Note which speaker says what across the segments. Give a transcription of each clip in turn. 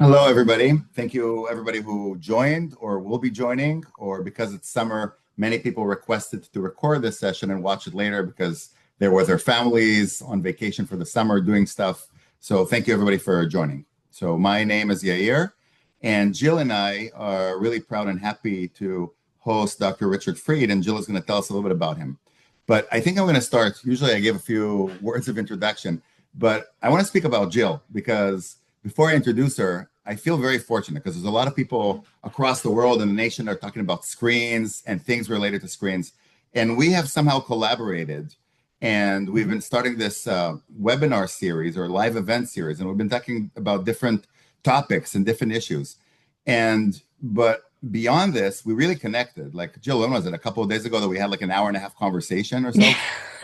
Speaker 1: Hello, everybody. Thank you, everybody who joined or will be joining, or because it's summer, many people requested to record this session and watch it later because they're with their families on vacation for the summer doing stuff. So thank you, everybody, for joining. So my name is Yair, and Jill and I are really proud and happy to host Dr. Richard Fried, and Jill is going to tell us a little bit about him. But I think I'm going to start. Usually I give a few words of introduction, but I want to speak about Jill because before I introduce her, I feel very fortunate because there's a lot of people across the world and the nation that are talking about screens and things related to screens. And we have somehow collaborated and we've been starting this webinar series or live event series. And we've been talking about different topics and different issues. But beyond this, we really connected. Like Jill, when was it? A couple of days ago that we had like an hour and a half conversation or so?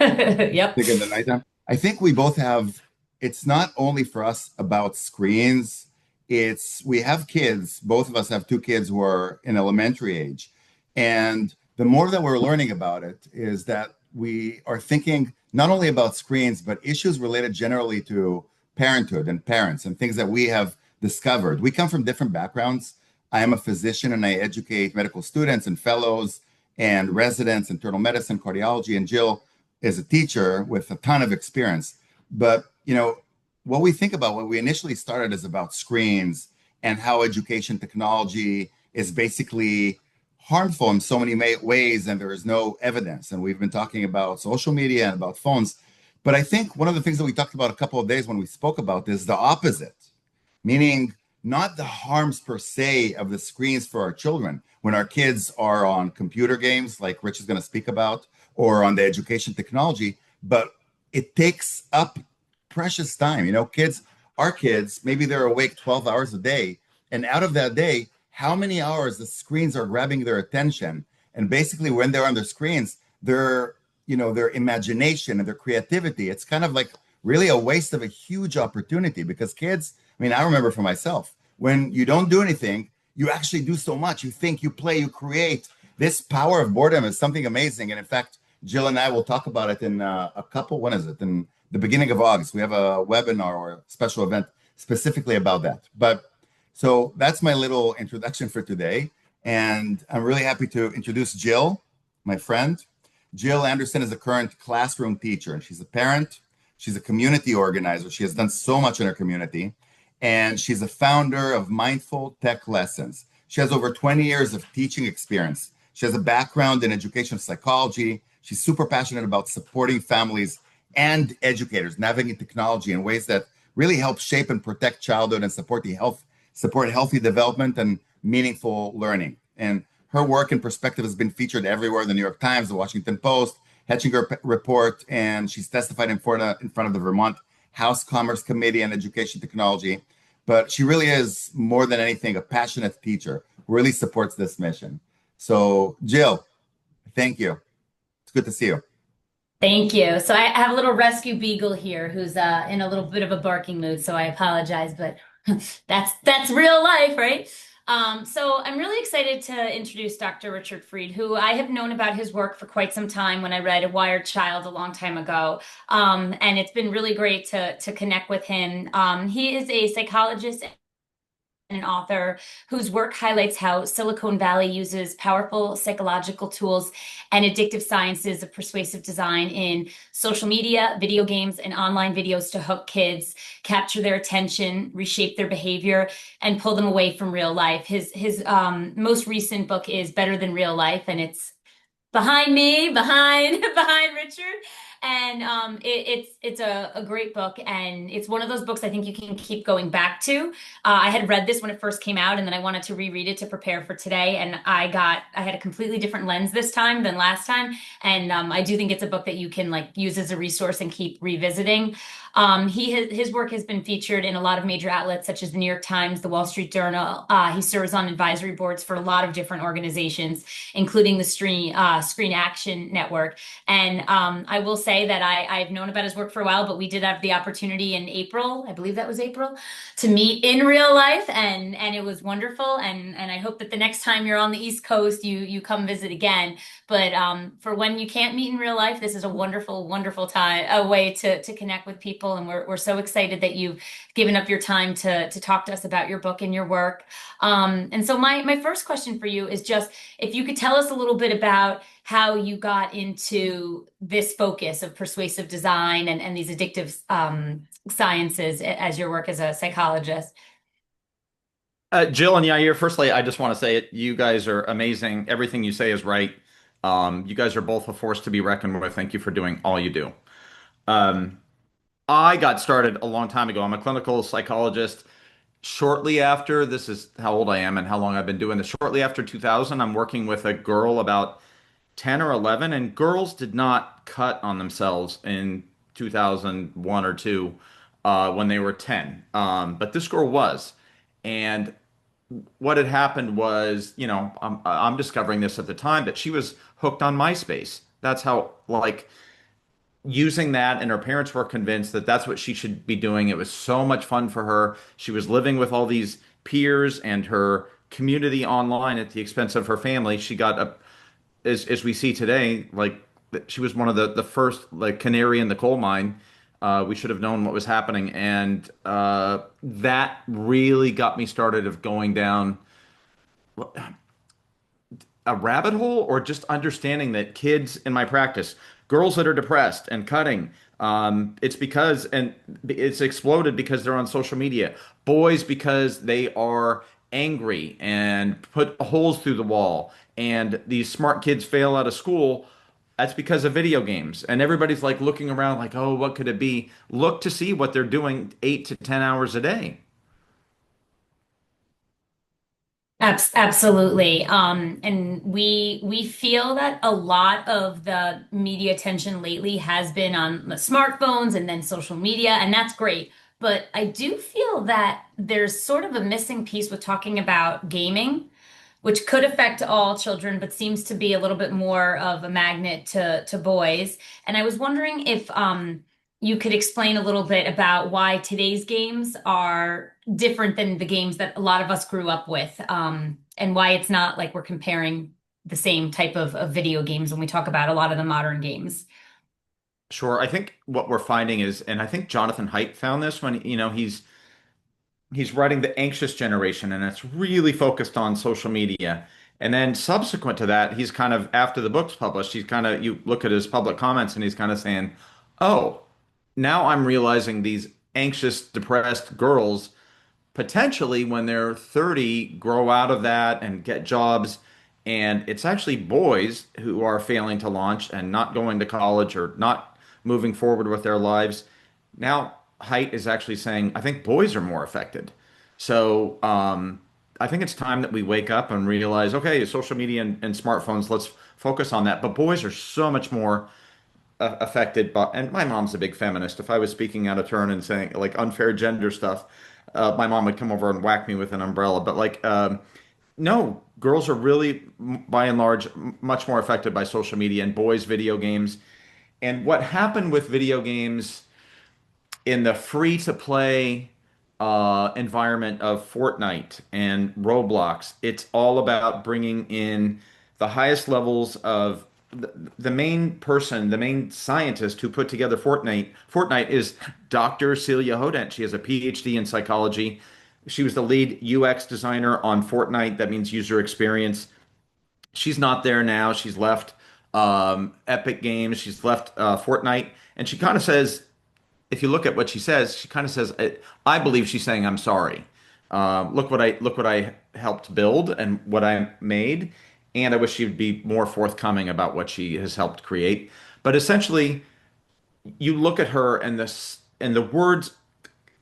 Speaker 2: Yep.
Speaker 1: Like in the nighttime. I think we both have, it's not only for us about screens, it's we have kids, both of us have two kids who are in elementary age. And the more that we're learning about it is that we are thinking not only about screens, but issues related generally to parenthood and parents and things that we have discovered. We come from different backgrounds. I am a physician and I educate medical students and fellows and residents, internal medicine, cardiology, and Jill is a teacher with a ton of experience. But, what we think about when we initially started is about screens and how education technology is basically harmful in so many ways, and there is no evidence. And we've been talking about social media and about phones. But I think one of the things that we talked about a couple of days when we spoke about this is the opposite, meaning not the harms per se of the screens for our children when our kids are on computer games, like Rich is going to speak about, or on the education technology, but it takes up precious time. Our kids, maybe they're awake 12 hours a day. And out of that day, how many hours the screens are grabbing their attention? And basically when they're on their screens, their imagination and their creativity, it's kind of like really a waste of a huge opportunity because kids, I remember for myself, when you don't do anything, you actually do so much. You think, you play, you create. This power of boredom is something amazing. And in fact, Jill and I will talk about it in when is it? In the beginning of August. We have a webinar or a special event specifically about that. But so that's my little introduction for today. And I'm really happy to introduce Jill, my friend. Jill Anderson is a current classroom teacher, and she's a parent. She's a community organizer. She has done so much in her community. And she's a founder of Mindful Tech Lessons. She has over 20 years of teaching experience. She has a background in educational psychology. She's super passionate about supporting families and educators navigating technology in ways that really help shape and protect childhood and support healthy development and meaningful learning. And her work and perspective has been featured everywhere: the New York Times, the Washington Post, Hetchinger Report, and she's testified in front of the Vermont House Commerce Committee on Education Technology. But she really is, more than anything, a passionate teacher who really supports this mission. So, Jill, thank you. It's good to see you.
Speaker 2: Thank you. So I have a little rescue beagle here who's in a little bit of a barking mood, so I apologize, but that's real life, right? So I'm really excited to introduce Dr. Richard Fried, who I have known about his work for quite some time when I read A Wired Child a long time ago. And it's been really great to connect with him. He is a psychologist and an author whose work highlights how Silicon Valley uses powerful psychological tools and addictive sciences of persuasive design in social media, video games, and online videos to hook kids, capture their attention, reshape their behavior, and pull them away from real life. His most recent book is Better Than Real Life, and it's behind me, behind Richard. And it's a great book, and it's one of those books I think you can keep going back to. I had read this when it first came out, and then I wanted to reread it to prepare for today, and I had a completely different lens this time than last time, and I do think it's a book that you can use as a resource and keep revisiting. His work has been featured in a lot of major outlets such as the New York Times, the Wall Street Journal. He serves on advisory boards for a lot of different organizations, including the Screen Action Network. And I will say say that I've known about his work for a while, but we did have the opportunity in April, I believe that was April, to meet in real life, and it was wonderful. And I hope that the next time you're on the East Coast, you come visit again. But for when you can't meet in real life, this is a wonderful, wonderful time, a way to connect with people. And we're so excited that you've given up your time to talk to us about your book and your work. And so my first question for you is just if you could tell us a little bit about how you got into this focus of persuasive design and these addictive sciences as your work as a psychologist.
Speaker 3: Jill and Yair, firstly, I just want to say it. You guys are amazing. Everything you say is right. You guys are both a force to be reckoned with. Thank you for doing all you do. Um, I got started a long time ago. I'm a clinical psychologist. Shortly after, this is how old I am and how long I've been doing this. Shortly after 2000, I'm working with a girl about 10 or 11, and girls did not cut on themselves in 2001 or 2 when they were 10. But this girl was. And what had happened was, I'm discovering this at the time, that she was hooked on MySpace. That's how, like, using that, and her parents were convinced that that's what she should be doing. It was so much fun for her. She was living with all these peers and her community online at the expense of her family. She got a, as we see today, like she was one of the first like canary in the coal mine. We should have known what was happening, and that really got me started of going down a rabbit hole, or just understanding that kids in my practice, girls that are depressed and cutting, it's because, and it's exploded because they're on social media. Boys because they are angry and put holes through the wall. And these smart kids fail out of school. That's because of video games. And everybody's like looking around like, oh, what could it be? Look to see what they're doing 8 to 10 hours a day.
Speaker 2: Absolutely. And we feel that a lot of the media attention lately has been on the smartphones and then social media, and that's great. But I do feel that there's sort of a missing piece with talking about gaming, which could affect all children, but seems to be a little bit more of a magnet to boys. And I was wondering if you could explain a little bit about why today's games are different than the games that a lot of us grew up with, and why it's not like we're comparing the same type of video games when we talk about a lot of the modern games.
Speaker 3: Sure. I think what we're finding is, and I think Jonathan Haidt found this when, he's writing The Anxious Generation, and it's really focused on social media. And then subsequent to that, he's kind of, after the book's published, he's kind of, you look at his public comments and he's kind of saying, oh, now I'm realizing these anxious, depressed girls potentially when they're 30 grow out of that and get jobs. And it's actually boys who are failing to launch and not going to college or not moving forward with their lives. Now, Height is actually saying, I think boys are more affected. So I think it's time that we wake up and realize, okay, social media and smartphones, let's focus on that. But boys are so much more affected by, and my mom's a big feminist. If I was speaking out of turn and saying like unfair gender stuff, my mom would come over and whack me with an umbrella. But like, no, girls are really, by and large, much more affected by social media, and boys video games. And what happened with video games in the free to play environment of Fortnite and Roblox, it's all about bringing in the highest levels of the main person, the main scientist who put together Fortnite. Fortnite is Dr. Celia Hodent. She has a PhD in psychology. She was the lead UX designer on Fortnite. That means user experience. She's not there now. She's left Epic Games. She's left Fortnite. And she kind of says, if you look at what she kind of says, I believe she's saying, I'm sorry. Look what I helped build and what I made. And I wish she'd be more forthcoming about what she has helped create. But essentially, you look at her and the words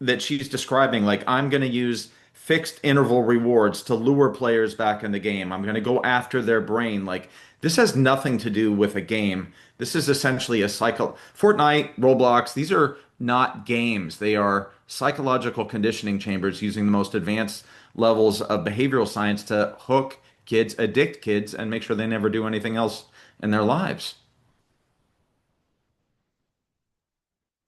Speaker 3: that she's describing, like, I'm going to use fixed interval rewards to lure players back in the game. I'm going to go after their brain. Like, this has nothing to do with a game. This is essentially a cycle. Fortnite, Roblox, these are not games. They are psychological conditioning chambers using the most advanced levels of behavioral science to hook kids, addict kids, and make sure they never do anything else in their lives.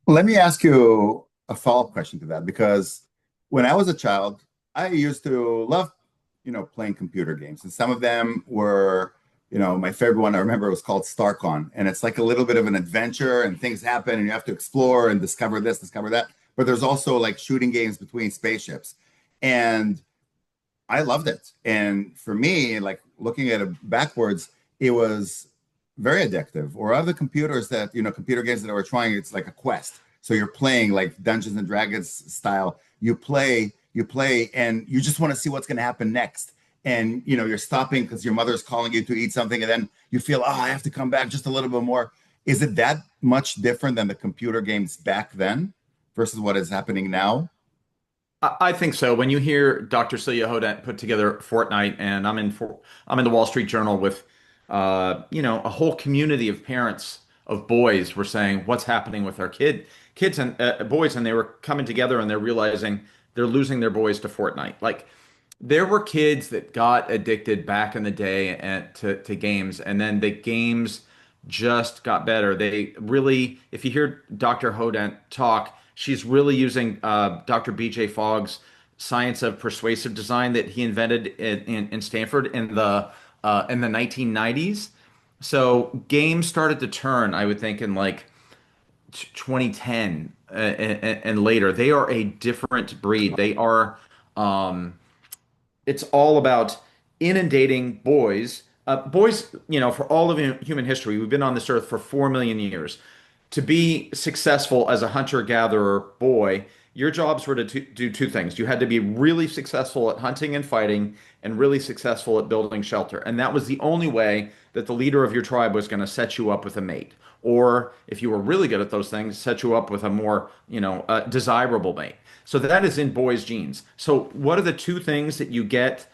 Speaker 1: Let me ask you a follow-up question to that because when I was a child, I used to love, playing computer games, and some of them were, my favorite one I remember was called Starcon, and it's like a little bit of an adventure, and things happen, and you have to explore and discover this, discover that. But there's also like shooting games between spaceships, and I loved it. And for me, like looking at it backwards, it was very addictive. Or other computers that, computer games that I were trying, it's like a quest. So you're playing like Dungeons and Dragons style. You play, and you just want to see what's going to happen next. And you're stopping because your mother's calling you to eat something, and then you feel, oh, I have to come back just a little bit more. Is it that much different than the computer games back then versus what is happening now?
Speaker 3: I think so. When you hear Dr. Celia Hodent put together Fortnite, and I'm in the Wall Street Journal with, a whole community of parents of boys were saying what's happening with our kids and boys, and they were coming together and they're realizing they're losing their boys to Fortnite. Like there were kids that got addicted back in the day to games, and then the games just got better. They really, if you hear Dr. Hodent talk, she's really using Dr. BJ Fogg's science of persuasive design that he invented in Stanford in the 1990s. So games started to turn, I would think, in like 2010 and later. They are a different breed. They are. It's all about inundating boys. Boys, for all of human history, we've been on this earth for 4 million years. To be successful as a hunter-gatherer boy, your jobs were to do two things. You had to be really successful at hunting and fighting, and really successful at building shelter. And that was the only way that the leader of your tribe was going to set you up with a mate. Or if you were really good at those things, set you up with a more, desirable mate. So that is in boys' genes. So what are the two things that you get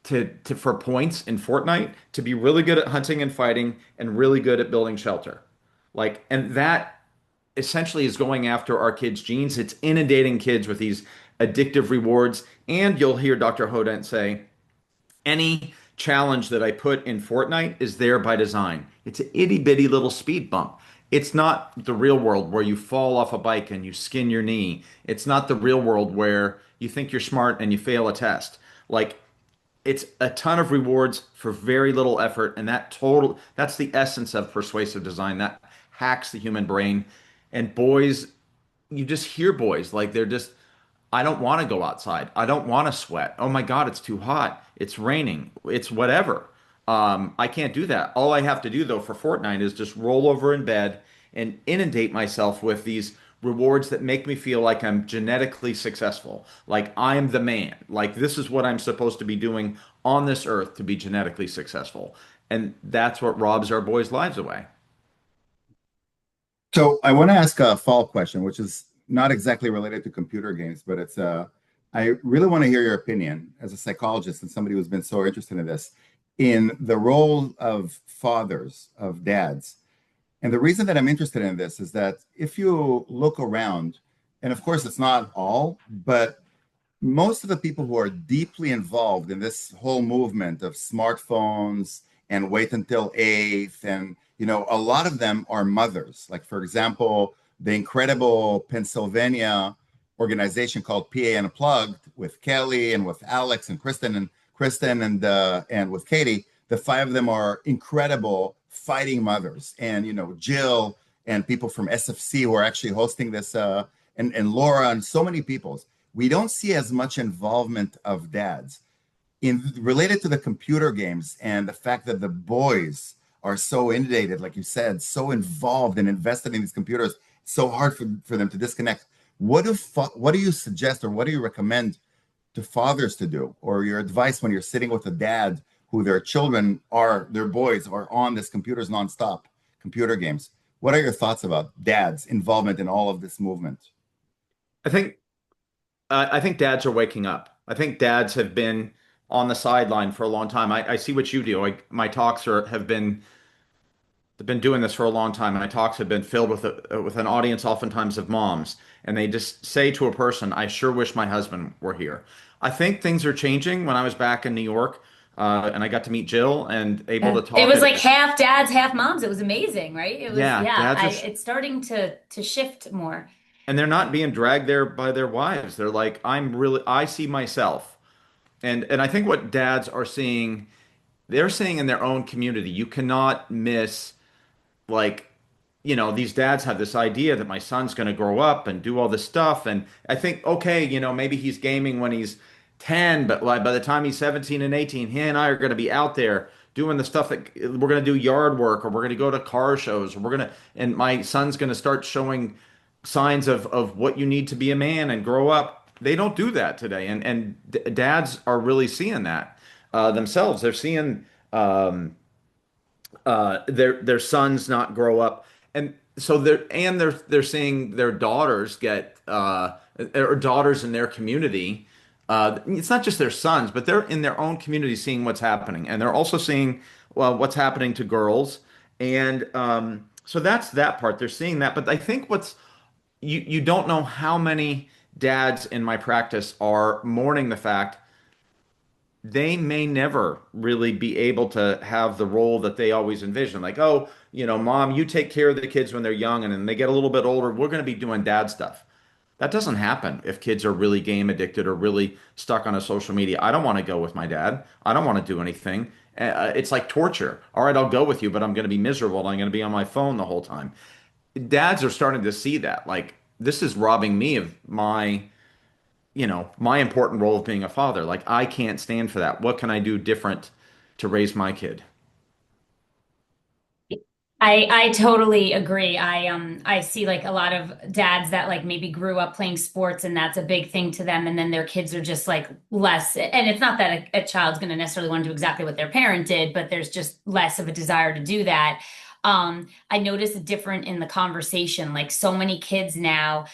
Speaker 3: to for points in Fortnite? To be really good at hunting and fighting and really good at building shelter. Like, and that essentially is going after our kids' genes. It's inundating kids with these addictive rewards. And you'll hear Dr. Hodent say, any challenge that I put in Fortnite is there by design. It's an itty bitty little speed bump. It's not the real world where you fall off a bike and you skin your knee. It's not the real world where you think you're smart and you fail a test. Like it's a ton of rewards for very little effort, and that's the essence of persuasive design. That hacks the human brain. And boys, you just hear boys like they're just, I don't want to go outside. I don't want to sweat. Oh my God, it's too hot. It's raining. It's whatever. I can't do that. All I have to do though for Fortnite is just roll over in bed and inundate myself with these rewards that make me feel like I'm genetically successful, like I'm the man, like this is what I'm supposed to be doing on this earth to be genetically successful. And that's what robs our boys' lives away.
Speaker 1: So I want to ask a follow-up question, which is not exactly related to computer games, but I really want to hear your opinion as a psychologist and somebody who's been so interested in this, in the role of fathers, of dads. And the reason that I'm interested in this is that if you look around, and of course it's not all, but most of the people who are deeply involved in this whole movement of smartphones and wait until eighth, and a lot of them are mothers. Like for example, the incredible Pennsylvania organization called PA Unplugged with Kelly and with Alex and Kristen and with Katie. The five of them are incredible fighting mothers, and Jill and people from SFC who are actually hosting this, and Laura and so many people. We don't see as much involvement of dads in related to the computer games and the fact that the boys are so inundated, like you said, so involved and invested in these computers. It's so hard for them to disconnect. What do you suggest, or what do you recommend to fathers to do, or your advice when you're sitting with a dad who their boys are on this computers nonstop, computer games? What are your thoughts about dads' involvement in all of this movement?
Speaker 3: I think I think dads are waking up. I think dads have been on the sideline for a long time. I see what you do. My talks have been I've been doing this for a long time. My talks have been filled with an audience, oftentimes of moms, and they just say to a person, "I sure wish my husband were here." I think things are changing. When I was back in New York, And I got to meet Jill and able to
Speaker 2: It
Speaker 3: talk
Speaker 2: was
Speaker 3: at
Speaker 2: like
Speaker 3: it.
Speaker 2: half dads, half moms. It was amazing, right? It was,
Speaker 3: Yeah,
Speaker 2: yeah,
Speaker 3: dads are,
Speaker 2: it's starting to shift more.
Speaker 3: and they're not being dragged there by their wives. They're like, I see myself. And I think what dads are seeing, they're seeing in their own community. You cannot miss, like, these dads have this idea that my son's going to grow up and do all this stuff. And I think, okay, maybe he's gaming when he's 10, but like by the time he's 17 and 18, he and I are going to be out there doing the stuff that we're going to do yard work, or we're going to go to car shows, or and my son's going to start showing signs of what you need to be a man and grow up. They don't do that today. And dads are really seeing that themselves. They're seeing their sons not grow up, and so they're seeing their daughters get or daughters in their community. It's not just their sons, but they're in their own community seeing what's happening, and they're also seeing, well, what's happening to girls, and so that's that part. They're seeing that, but I think you don't know how many dads in my practice are mourning the fact they may never really be able to have the role that they always envision. Like, oh, mom, you take care of the kids when they're young, and then they get a little bit older, we're going to be doing dad stuff. That doesn't happen if kids are really game addicted or really stuck on a social media. I don't want to go with my dad. I don't want to do anything. It's like torture. All right, I'll go with you, but I'm going to be miserable. I'm going to be on my phone the whole time. Dads are starting to see that. Like, this is robbing me of my important role of being a father. Like, I can't stand for that. What can I do different to raise my kid?
Speaker 2: I totally agree. I see like a lot of dads that like maybe grew up playing sports and that's a big thing to them, and then their kids are just like less. And it's not that a child's going to necessarily want to do exactly what their parent did, but there's just less of a desire to do that. I notice a different in the conversation. Like so many kids now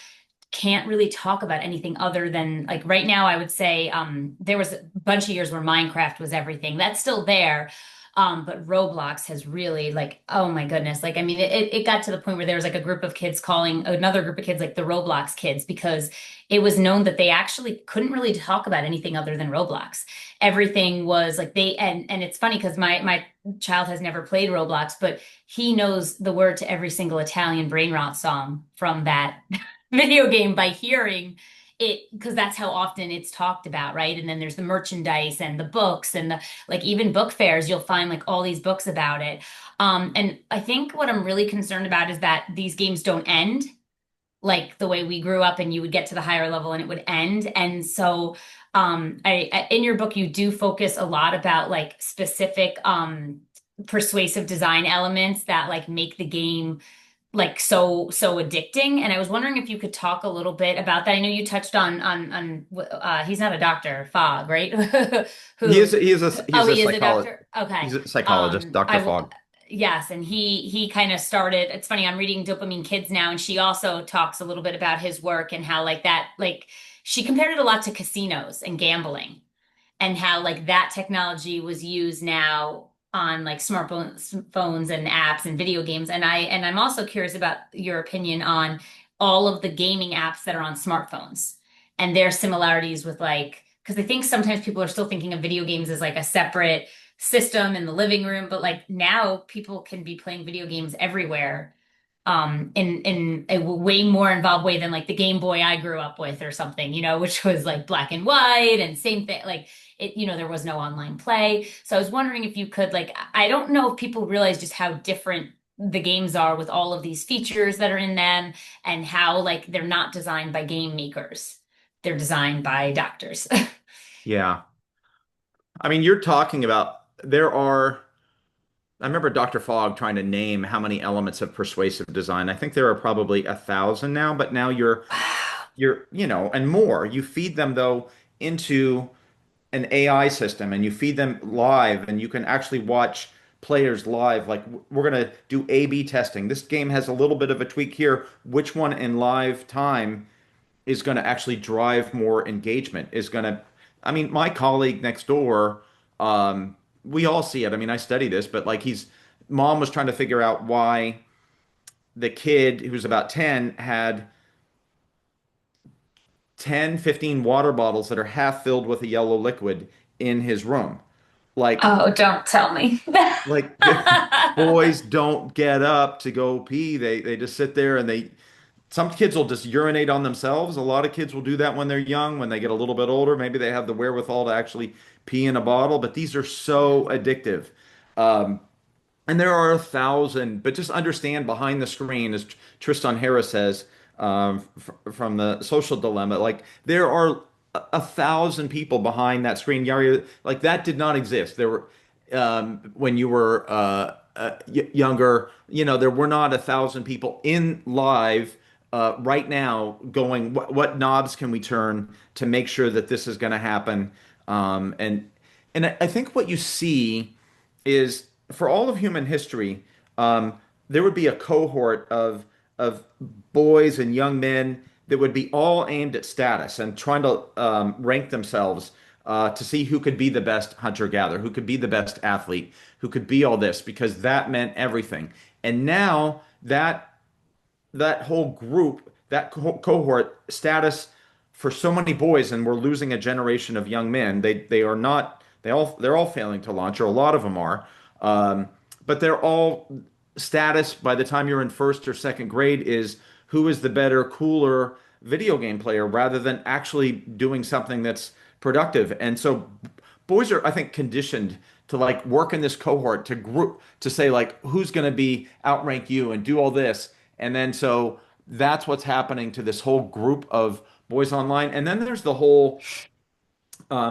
Speaker 2: can't really talk about anything other than like right now, I would say there was a bunch of years where Minecraft was everything. That's still there. But Roblox has really like, oh my goodness. Like, I mean, it got to the point where there was like a group of kids calling another group of kids like the Roblox kids because it was known that they actually couldn't really talk about anything other than Roblox. Everything was like and it's funny because my child has never played Roblox, but he knows the word to every single Italian brain rot song from that video game by hearing it because that's how often it's talked about, right? And then there's the merchandise and the books and the like even book fairs, you'll find like all these books about it. And I think what I'm really concerned about is that these games don't end like the way we grew up and you would get to the higher level and it would end. And so in your book you do focus a lot about like specific persuasive design elements that like make the game like so addicting. And I was wondering if you could talk a little bit about that. I know you touched on he's not a doctor, Fogg, right?
Speaker 3: He is
Speaker 2: Who
Speaker 3: he is a he's
Speaker 2: oh,
Speaker 3: a
Speaker 2: he is a
Speaker 3: psychologist.
Speaker 2: doctor. Okay.
Speaker 3: He's a psychologist, Dr.
Speaker 2: I will
Speaker 3: Fogg.
Speaker 2: yes, and he kind of started, it's funny, I'm reading Dopamine Kids now, and she also talks a little bit about his work and how like that like she compared it a lot to casinos and gambling and how like that technology was used now on like phones and apps and video games. And I'm also curious about your opinion on all of the gaming apps that are on smartphones and their similarities with like because I think sometimes people are still thinking of video games as like a separate system in the living room, but like now people can be playing video games everywhere in a way more involved way than like the Game Boy I grew up with or something, which was like black and white and same thing. Like it, there was no online play. So I was wondering if you could like, I don't know if people realize just how different the games are with all of these features that are in them and how like they're not designed by game makers. They're designed by doctors.
Speaker 3: Yeah. I mean, you're talking about there are I remember Dr. Fogg trying to name how many elements of persuasive design. I think there are probably 1,000 now, but now and more. You feed them though into an AI system and you feed them live and you can actually watch players live. Like we're going to do A/B testing. This game has a little bit of a tweak here. Which one in live time is going to actually drive more engagement, is going to, I mean, my colleague next door, we all see it. I mean, I study this, but like mom was trying to figure out why the kid who was about 10 had 10, 15 water bottles that are half filled with a yellow liquid in his room. Like
Speaker 2: Oh, don't tell me.
Speaker 3: like boys don't get up to go pee. They just sit there and they some kids will just urinate on themselves. A lot of kids will do that when they're young. When they get a little bit older, maybe they have the wherewithal to actually pee in a bottle, but these are so addictive. Um, and there are 1,000, but just understand behind the screen, as Tristan Harris says from the Social Dilemma, like there are 1,000 people behind that screen. Yari, like that did not exist. There were when you were younger, there were not 1,000 people in live right now going, what knobs can we turn to make sure that this is going to happen? And I think what you see is for all of human history, there would be a cohort of boys and young men that would be all aimed at status and trying to rank themselves to see who could be the best hunter-gatherer, who could be the best athlete, who could be all this, because that meant everything. And now that whole group, that cohort status for so many boys, and we're losing a generation of young men. They are not they're all failing to launch, or a lot of them are, but they're all status by the time you're in first or second grade is who is the better, cooler video game player rather than actually doing something that's productive. And so boys are, I think, conditioned to like work in this cohort to group to say like who's going to be outrank you and do all this. And then so that's what's happening to this whole group of boys online. And then there's the whole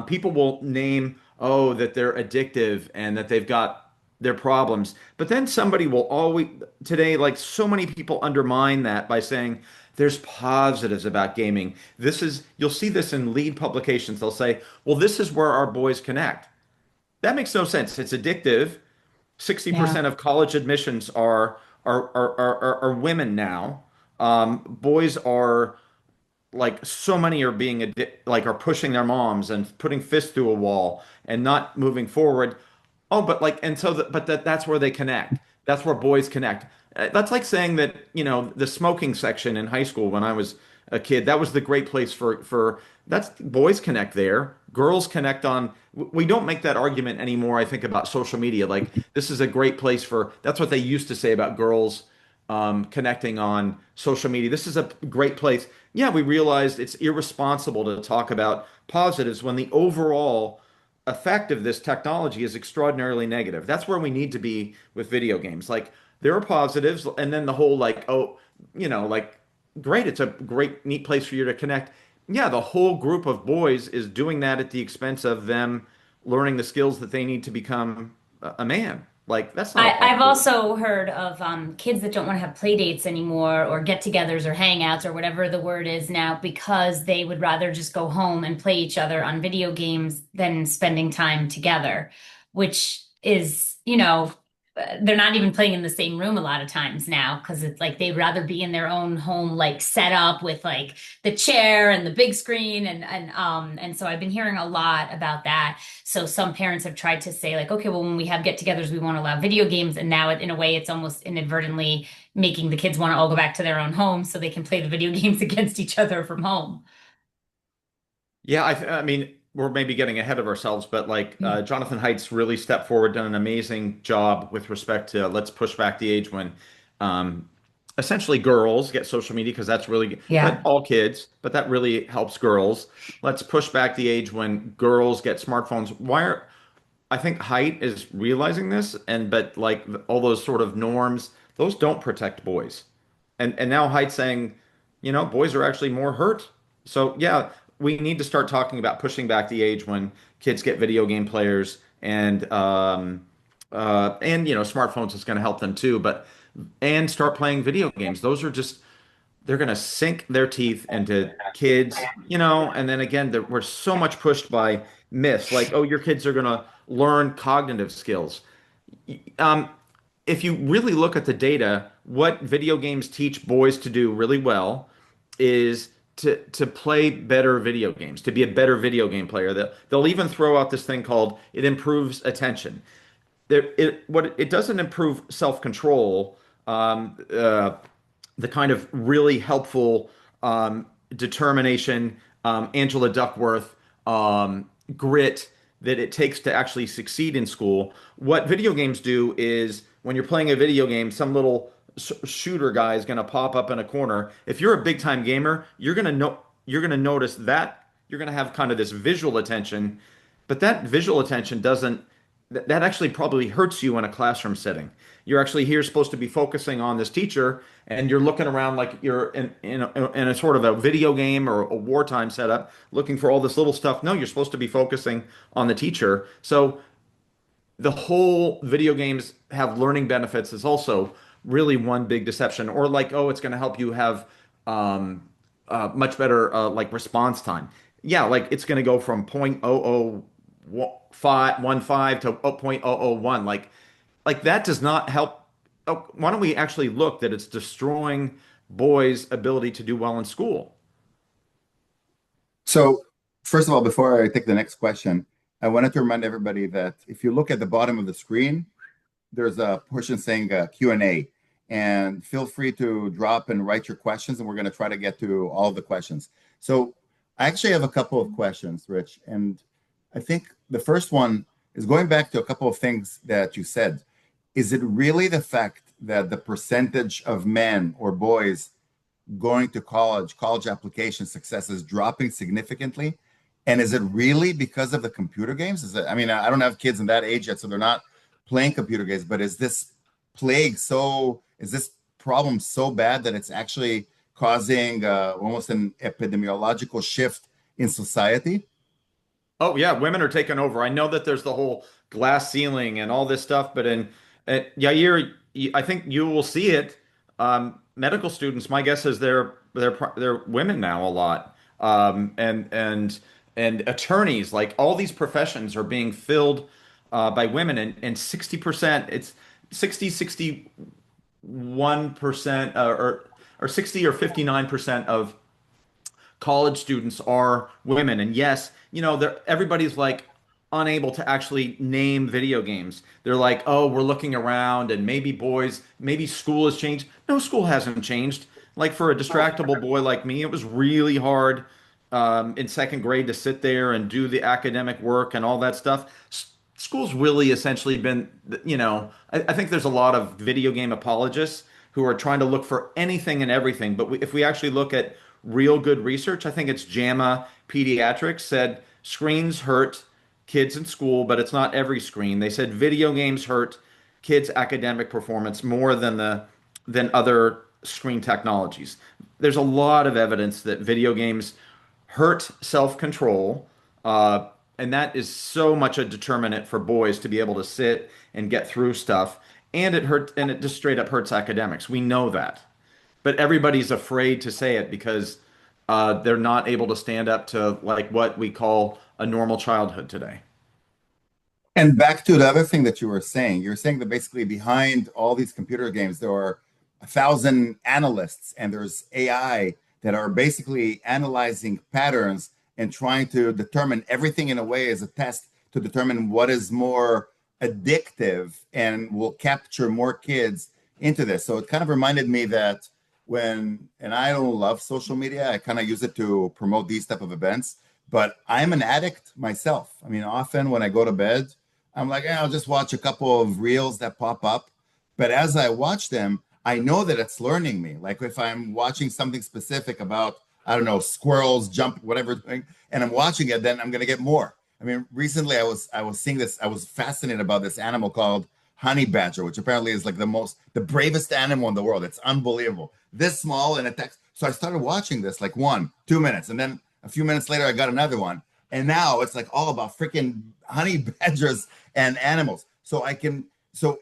Speaker 3: people will name, oh, that they're addictive and that they've got their problems. But then somebody will always, today, like so many people undermine that by saying there's positives about gaming. You'll see this in lead publications. They'll say, well, this is where our boys connect. That makes no sense. It's addictive.
Speaker 2: Yeah.
Speaker 3: 60% of college admissions are women now. Boys are like so many are being like are pushing their moms and putting fists through a wall and not moving forward. Oh, but like and so that's where they connect. That's where boys connect. That's like saying that, the smoking section in high school when I was a kid, that was the great place for that's boys connect there. Girls connect on we don't make that argument anymore, I think, about social media. Like this is a great place for that's what they used to say about girls connecting on social media. This is a great place. Yeah, we realized it's irresponsible to talk about positives when the overall effect of this technology is extraordinarily negative. That's where we need to be with video games. Like there are positives, and then the whole like, oh, like great, it's a great, neat place for you to connect. Yeah, the whole group of boys is doing that at the expense of them learning the skills that they need to become a man. Like that's not a
Speaker 2: I've
Speaker 3: positive.
Speaker 2: also heard of kids that don't want to have play dates anymore or get-togethers or hangouts or whatever the word is now because they would rather just go home and play each other on video games than spending time together, which is, they're not even playing in the same room a lot of times now because it's like they'd rather be in their own home like setup with like the chair and the big screen and so I've been hearing a lot about that. So some parents have tried to say like, okay, well, when we have get-togethers, we won't allow video games, and now in a way, it's almost inadvertently making the kids want to all go back to their own homes so they can play the video games against each other from home.
Speaker 3: Yeah, I mean, we're maybe getting ahead of ourselves, but like
Speaker 2: Mm.
Speaker 3: Jonathan Haidt's really stepped forward, done an amazing job with respect to let's push back the age when um, essentially girls get social media because that's really, but
Speaker 2: Yeah.
Speaker 3: all kids, but that really helps girls. Let's push back the age when girls get smartphones. I think Haidt is realizing this, but like all those sort of norms, those don't protect boys. And now Haidt's saying, boys are actually more hurt. So yeah, we need to start talking about pushing back the age when kids get video game players and smartphones is going to help them too, but and start playing video games. Those are just they're going to sink their teeth into kids, and then again, we're so much pushed by myths like, oh, your kids are going to learn cognitive skills. Um, if you really look at the data, what video games teach boys to do really well is to play better video games, to be a better video game player. They'll even throw out this thing called it improves attention. It doesn't improve self-control, the kind of really helpful determination, Angela Duckworth, grit that it takes to actually succeed in school. What video games do is when you're playing a video game, some little shooter guy is going to pop up in a corner. If you're a big time gamer, you're going to notice that you're going to have kind of this visual attention, but that visual attention doesn't that actually probably hurts you in a classroom setting. You're actually here supposed to be focusing on this teacher, and you're looking around like you're in a sort of a video game or a wartime setup, looking for all this little stuff. No, you're supposed to be focusing on the teacher. So the whole video games have learning benefits is also really one big deception. Or like, oh, it's going to help you have much better like response time. Yeah, like it's going to go from 0.0015 to 0.001. Like that does not help. Oh, why don't we actually look that it's destroying boys' ability to do well in school?
Speaker 1: So, first of all, before I take the next question, I wanted to remind everybody that if you look at the bottom of the screen, there's a portion saying Q&A, and feel free to drop and write your questions, and we're going to try to get to all of the questions. So I actually have a couple of questions, Rich, and I think the first one is going back to a couple of things that you said. Is it really the fact that the percentage of men or boys going to college application success is dropping significantly? And is it really because of the computer games? Is it, I mean, I don't have kids in that age yet, so they're not playing computer games, but is this is this problem so bad that it's actually causing almost an epidemiological shift in society?
Speaker 3: Oh yeah, women are taking over. I know that there's the whole glass ceiling and all this stuff, but Yair, I think you will see it. Medical students, my guess is they're women now a lot, and attorneys, like all these professions are being filled by women, and 60%, it's 61%, or 60 or 59% of college students are women. And yes, everybody's like unable to actually name video games. They're like, oh, we're looking around and maybe school has changed. No, school hasn't changed. Like for a distractible boy like me, it was really hard in second grade to sit there and do the academic work and all that stuff. School's really essentially been, I think there's a lot of video game apologists who are trying to look for anything and everything. But if we actually look at real good research, I think it's JAMA Pediatrics said screens hurt kids in school, but it's not every screen. They said video games hurt kids' academic performance more than other screen technologies. There's a lot of evidence that video games hurt self-control, and that is so much a determinant for boys to be able to sit and get through stuff. And it just straight up hurts academics. We know that. But everybody's afraid to say it because they're not able to stand up to like what we call a normal childhood today.
Speaker 1: And back to the other thing that you were saying, you're saying that basically behind all these computer games, there are 1,000 analysts and there's AI that are basically analyzing patterns and trying to determine everything in a way as a test to determine what is more addictive and will capture more kids into this. So it kind of reminded me that and I don't love social media, I kind of use it to promote these type of events, but I'm an addict myself. I mean, often when I go to bed, I'm like, I'll just watch a couple of reels that pop up. But as I watch them, I know that it's learning me. Like if I'm watching something specific about, I don't know, squirrels, jump, whatever thing, and I'm watching it, then I'm going to get more. I mean, recently I was seeing this, I was fascinated about this animal called honey badger, which apparently is like the bravest animal in the world. It's unbelievable. This small and attacks. So I started watching this like 1-2 minutes, and then a few minutes later I got another one. And now it's like all about freaking honey badgers and animals. So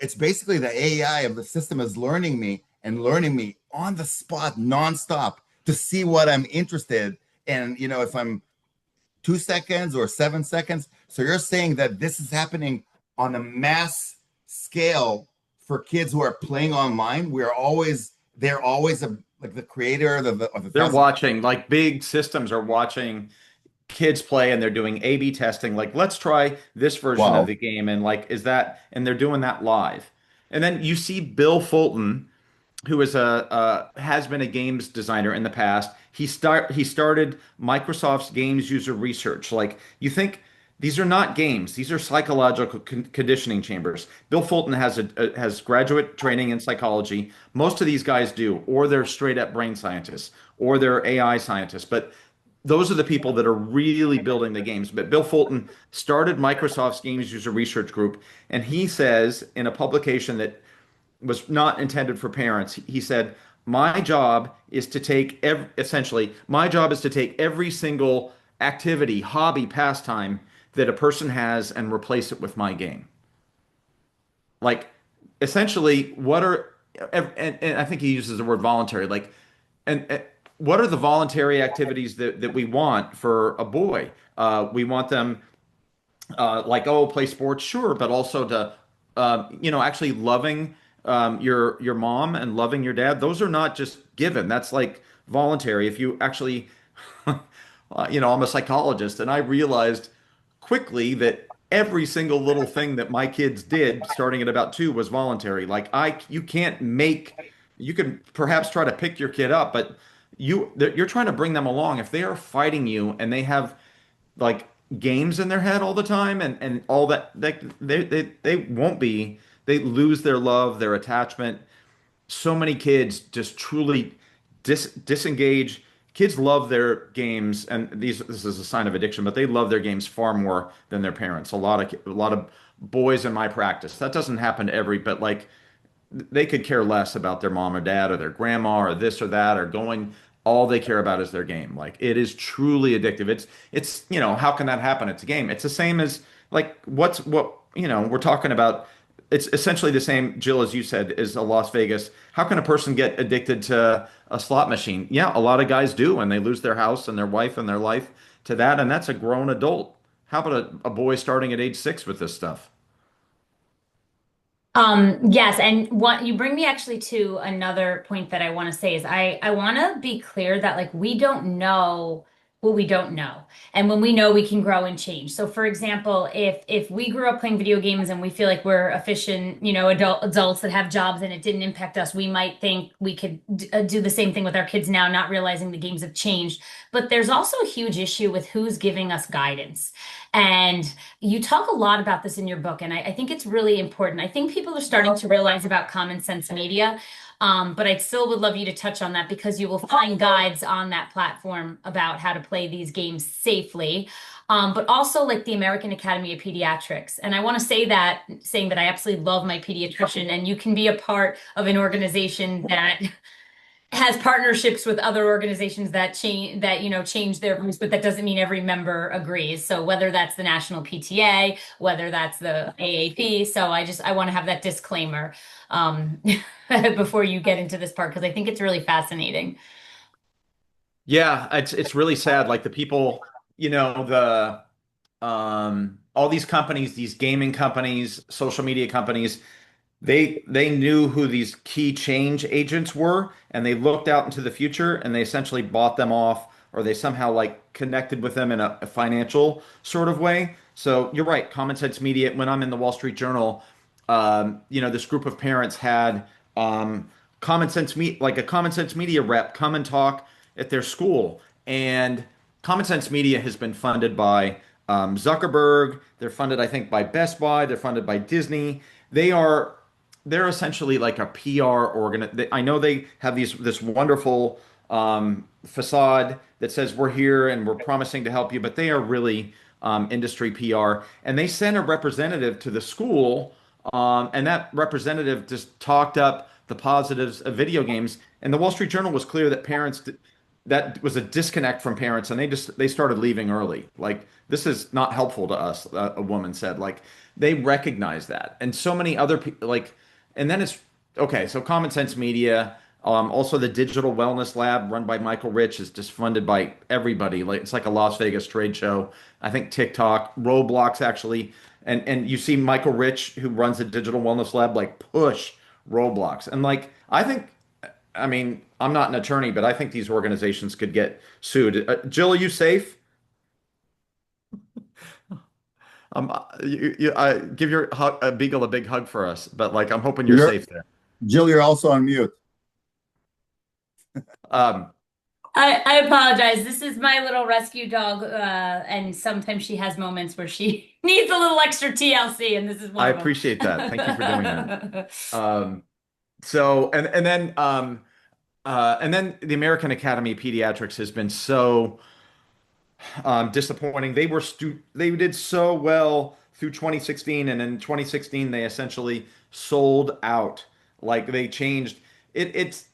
Speaker 1: it's basically the AI of the system is learning me on the spot, nonstop to see what I'm interested in, if I'm 2 seconds or 7 seconds. So you're saying that this is happening on a mass scale for kids who are playing online. They're always like the creator of the
Speaker 3: They're watching, like big systems are watching kids play and they're doing A/B testing. Like, let's try this version of
Speaker 1: wow.
Speaker 3: the game. And like, and they're doing that live. And then you see Bill Fulton, who has been a games designer in the past. He started Microsoft's games user research. Like, you think these are not games. These are psychological conditioning chambers. Bill Fulton has graduate training in psychology. Most of these guys do, or they're straight up brain scientists, or they're AI scientists. But those are the people that are really building the games. But Bill Fulton started Microsoft's Games User Research Group, and he says in a publication that was not intended for parents. He said, "My job is to take essentially, my job is to take every single activity, hobby, pastime that a person has and replace it with my game." Like, essentially, and I think he uses the word voluntary, like, and what are the voluntary activities that we want for a boy? We want them like, oh, play sports, sure, but also to actually loving your mom and loving your dad. Those are not just given. That's like voluntary. If you actually, I'm a psychologist, and I realized quickly that every single little thing that my kids did starting at about 2 was voluntary. You can't make, you can perhaps try to pick your kid up, but you're trying to bring them along. If they are fighting you and they have like games in their head all the time and all that, they won't be, they lose their love, their attachment. So many kids just truly disengage. Kids love their games, and this is a sign of addiction, but they love their games far more than their parents. A lot of boys in my practice, that doesn't happen to but like they could care less about their mom or dad or their grandma or this or that or going. All they care about is their game. Like, it is truly addictive. It's how can that happen? It's a game. It's the same as like we're talking about. It's essentially the same, Jill, as you said, is a Las Vegas. How can a person get addicted to a slot machine? Yeah, a lot of guys do, and they lose their house and their wife and their life to that, and that's a grown adult. How about a boy starting at age 6 with this stuff?
Speaker 2: Yes, and what you bring me actually to another point that I want to say is I want to be clear that like we don't know what we don't know. And when we know, we can grow and change. So for example, if we grew up playing video games and we feel like we're efficient, adults that have jobs and it didn't impact us, we might think we could do the same thing with our kids now, not realizing the games have changed. But there's also a huge issue with who's giving us guidance. And you talk a lot about this in your book, and I think it's really important. I think people are starting to realize about common sense media, but I still would love you to touch on that because you will find guides on that platform about how to play these games safely. But also like the American Academy of Pediatrics. And I want to saying that I absolutely love my pediatrician, and you can be a part of an organization that has partnerships with other organizations that change their views, but that doesn't mean every member agrees. So whether that's the National PTA, whether that's the AAP, so I want to have that disclaimer before you get into this part because I think it's really fascinating.
Speaker 3: Yeah, it's really sad. Like the people, the all these companies, these gaming companies, social media companies, they knew who these key change agents were, and they looked out into the future and they essentially bought them off, or they somehow like connected with them in a financial sort of way. So you're right, Common Sense Media. When I'm in the Wall Street Journal, this group of parents had like a Common Sense Media rep come and talk at their school, and Common Sense Media has been funded by Zuckerberg. They're funded, I think, by Best Buy. They're funded by Disney. They're essentially like a PR organ. I know they have this wonderful facade that says we're here and we're promising to help you, but they are really industry PR. And they sent a representative to the school, and that representative just talked up the positives of video games. And the Wall Street Journal was clear that that was a disconnect from parents, and they started leaving early. Like, this is not helpful to us, a woman said. Like, they recognize that, and so many other people like. And then it's okay. So Common Sense Media, also the Digital Wellness Lab run by Michael Rich is just funded by everybody. Like, it's like a Las Vegas trade show. I think TikTok, Roblox actually, and you see Michael Rich, who runs the Digital Wellness Lab, like push Roblox. And like I mean, I'm not an attorney, but I think these organizations could get sued. Jill, are you safe? Give your Beagle a big hug for us, but like I'm hoping you're
Speaker 1: You're,
Speaker 3: safe there.
Speaker 1: Jill, you're also on mute.
Speaker 3: Um,
Speaker 2: I apologize. This is my little rescue dog, and sometimes she has moments where she needs a little extra TLC, and this is
Speaker 3: I
Speaker 2: one of
Speaker 3: appreciate that. Thank you for doing that.
Speaker 2: them.
Speaker 3: So and then the American Academy of Pediatrics has been so disappointing. They did so well through 2016, and in 2016 they essentially sold out. Like they changed it's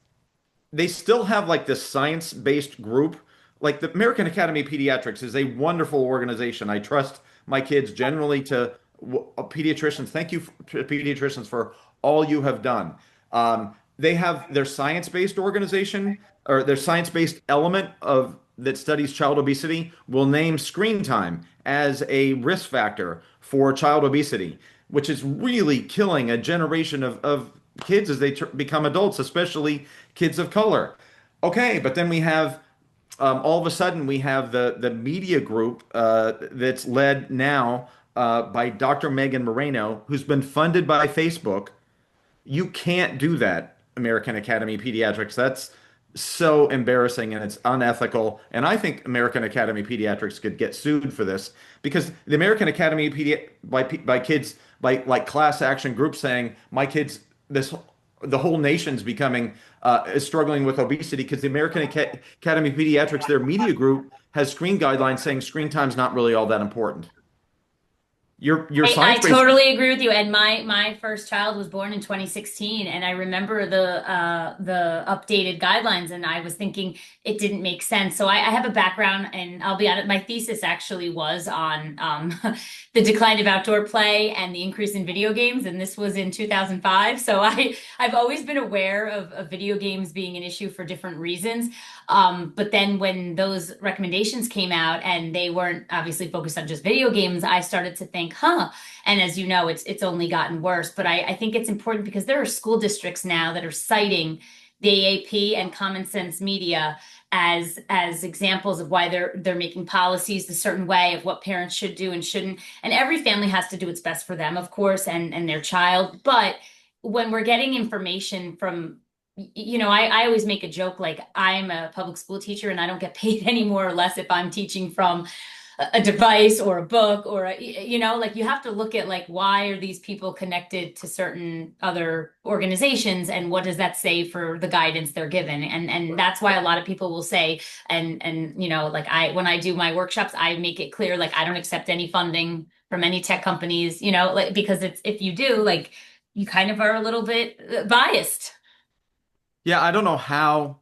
Speaker 3: they still have like this science-based group. Like the American Academy of Pediatrics is a wonderful organization. I trust my kids generally to pediatricians. Thank you to pediatricians for all you have done. They have their science-based organization or their science-based element of that studies child obesity will name screen time as a risk factor for child obesity, which is really killing a generation of kids as they become adults, especially kids of color. Okay, but then we have all of a sudden we have the media group that's led now by Dr. Megan Moreno, who's been funded by Facebook. You can't do that, American Academy of Pediatrics. That's so embarrassing and it's unethical. And I think American Academy of Pediatrics could get sued for this because the American Academy of by kids by like class action groups saying my kids this the whole nation's becoming is struggling with obesity because the American Academy of Pediatrics, their media group, has screen guidelines saying screen time's not really all that important. Your
Speaker 2: I
Speaker 3: science-based.
Speaker 2: totally agree with you. And my first child was born in 2016, and I remember the updated guidelines, and I was thinking it didn't make sense. So I have a background, and I'll be honest, my thesis actually was on the decline of outdoor play and the increase in video games, and this was in 2005. So I've always been aware of video games being an issue for different reasons. But then when those recommendations came out and they weren't obviously focused on just video games, I started to think, huh. And as you know, it's only gotten worse. But I think it's important because there are school districts now that are citing the AAP and Common Sense Media as examples of why they're making policies a certain way of what parents should do and shouldn't. And every family has to do what's best for them, of course, and their child. But when we're getting information from I always make a joke like I'm a public school teacher and I don't get paid any more or less if I'm teaching from a device or a book or like you have to look at like why are these people connected to certain other organizations and what does that say for the guidance they're given, and that's why a lot of people will say and like when I do my workshops I make it clear like I don't accept any funding from any tech companies, like because it's if you do like you kind of are a little bit biased.
Speaker 3: Yeah, I don't know how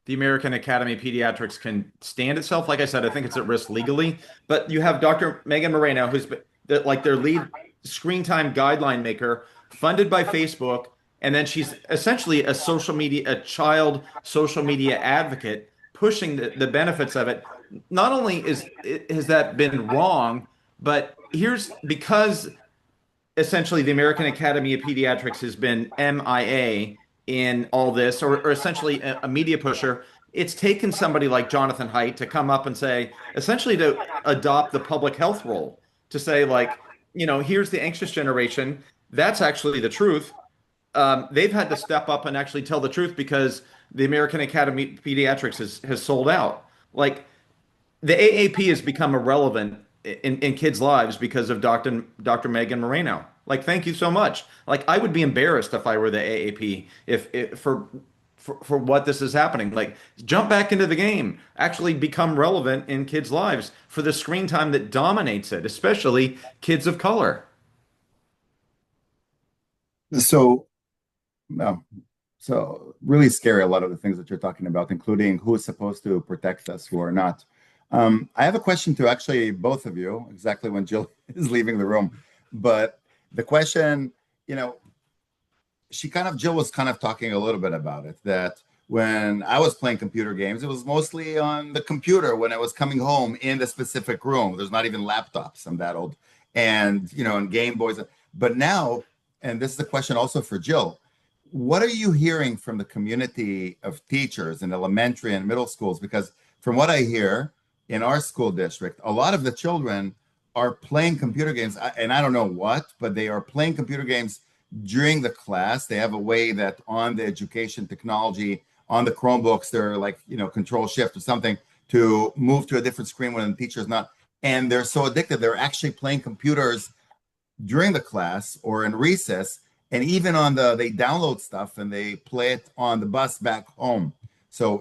Speaker 3: the American Academy of Pediatrics can stand itself. Like I said, I think it's at risk legally. But you have Dr. Megan Moreno, who's like their lead screen time guideline maker, funded by Facebook, and then she's essentially a child social media advocate, pushing the benefits of it. Not only has that been wrong, but here's because essentially the American Academy of Pediatrics has been MIA in all this, or essentially a media pusher. It's taken somebody like Jonathan Haidt to come up and say, essentially to adopt the public health role, to say like, here's the anxious generation. That's actually the truth. They've had to step up and actually tell the truth because the American Academy of Pediatrics has sold out. Like the AAP has become irrelevant in kids' lives because of Dr. Megan Moreno. Like, thank you so much. Like, I would be embarrassed if I were the AAP if for what this is happening. Like, jump back into the game, actually become relevant in kids' lives for the screen time that dominates it, especially kids of color.
Speaker 1: So, no. So really scary, a lot of the things that you're talking about, including who is supposed to protect us, who are not. I have a question to actually both of you, exactly when Jill is leaving the room. But the question, Jill was kind of talking a little bit about it, that when I was playing computer games, it was mostly on the computer when I was coming home in the specific room. There's not even laptops, I'm that old. And, and Game Boys. But now, and this is a question also for Jill, what are you hearing from the community of teachers in elementary and middle schools? Because from what I hear in our school district, a lot of the children are playing computer games, and I don't know what, but they are playing computer games during the class. They have a way that on the education technology on the Chromebooks, they're like, control shift or something to move to a different screen when the teacher's not. And they're so addicted, they're actually playing computers during the class or in recess. And even they download stuff and they play it on the bus back home. So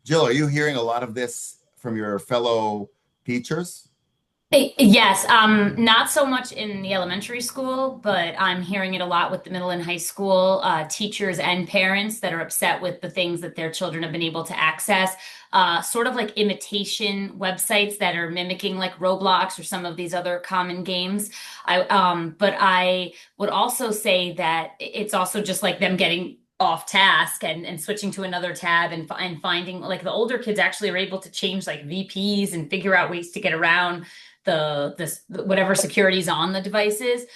Speaker 1: Jill, are you hearing a lot of this from your fellow teachers?
Speaker 2: Yes, not so much in the elementary school, but I'm hearing it a lot with the middle and high school teachers and parents that are upset with the things that their children have been able to access. Sort of like imitation websites that are mimicking like Roblox or some of these other common games. But I would also say that it's also just like them getting off task and switching to another tab and finding like the older kids actually are able to change like VPs and figure out ways to get around whatever security's on the devices.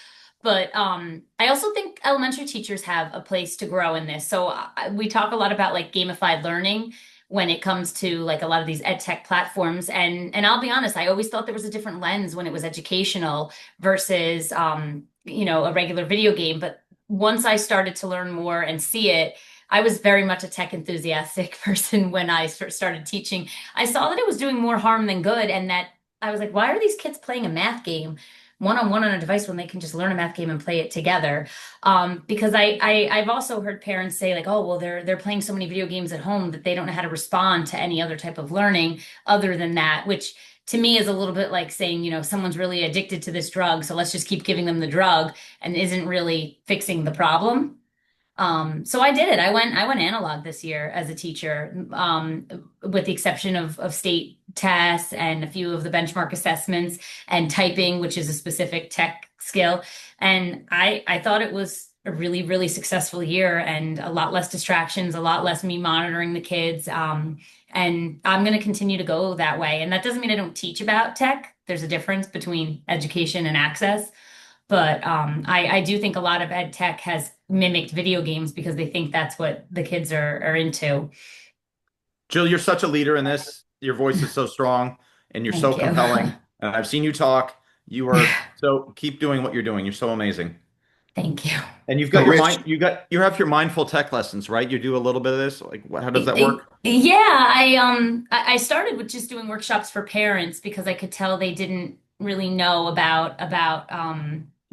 Speaker 2: But I also think elementary teachers have a place to grow in this. So we talk a lot about like gamified learning when it comes to like a lot of these ed tech platforms. And I'll be honest, I always thought there was a different lens when it was educational versus a regular video game. But once I started to learn more and see it, I was very much a tech enthusiastic person when I started teaching. I saw that it was doing more harm than good, and that I was like, why are these kids playing a math game one-on-one on a device when they can just learn a math game and play it together? Because I've also heard parents say like, oh, well, they're playing so many video games at home that they don't know how to respond to any other type of learning other than that, which to me is a little bit like saying, someone's really addicted to this drug, so let's just keep giving them the drug and isn't really fixing the problem. So I did it. I went analog this year as a teacher, with the exception of state tests and a few of the benchmark assessments and typing, which is a specific tech skill. And I thought it was a really, really successful year and a lot less distractions, a lot less me monitoring the kids. And I'm going to continue to go that way. And that doesn't mean I don't teach about tech. There's a difference between education and access. But I do think a lot of ed tech has mimicked video games because they think that's what the kids are into.
Speaker 3: Jill, you're such a leader in this. Your voice is so strong and you're so
Speaker 2: Thank you.
Speaker 3: compelling. I've seen you talk. So keep doing what you're doing. You're so amazing.
Speaker 2: Thank you.
Speaker 3: And you've
Speaker 1: So
Speaker 3: got
Speaker 1: Rich,
Speaker 3: you have your mindful tech lessons, right? You do a little bit of this. Like how does that work?
Speaker 2: Yeah, I started with just doing workshops for parents because I could tell they didn't really know about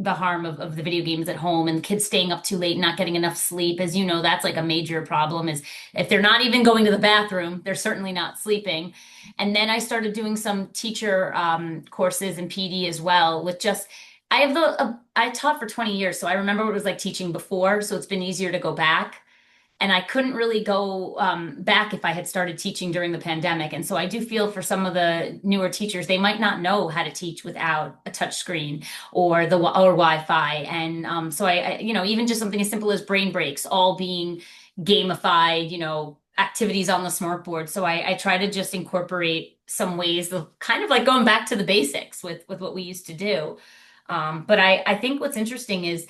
Speaker 2: the harm of the video games at home and kids staying up too late, not getting enough sleep. As you know, that's like a major problem is if they're not even going to the bathroom, they're certainly not sleeping. And then I started doing some teacher courses in PD as well with just I taught for 20 years, so I remember what it was like teaching before, so it's been easier to go back. And I couldn't really go back if I had started teaching during the pandemic. And so I do feel for some of the newer teachers, they might not know how to teach without a touch screen or Wi-Fi. And so even just something as simple as brain breaks, all being gamified, activities on the smartboard. So I try to just incorporate some ways of kind of like going back to the basics with what we used to do. But I think what's interesting is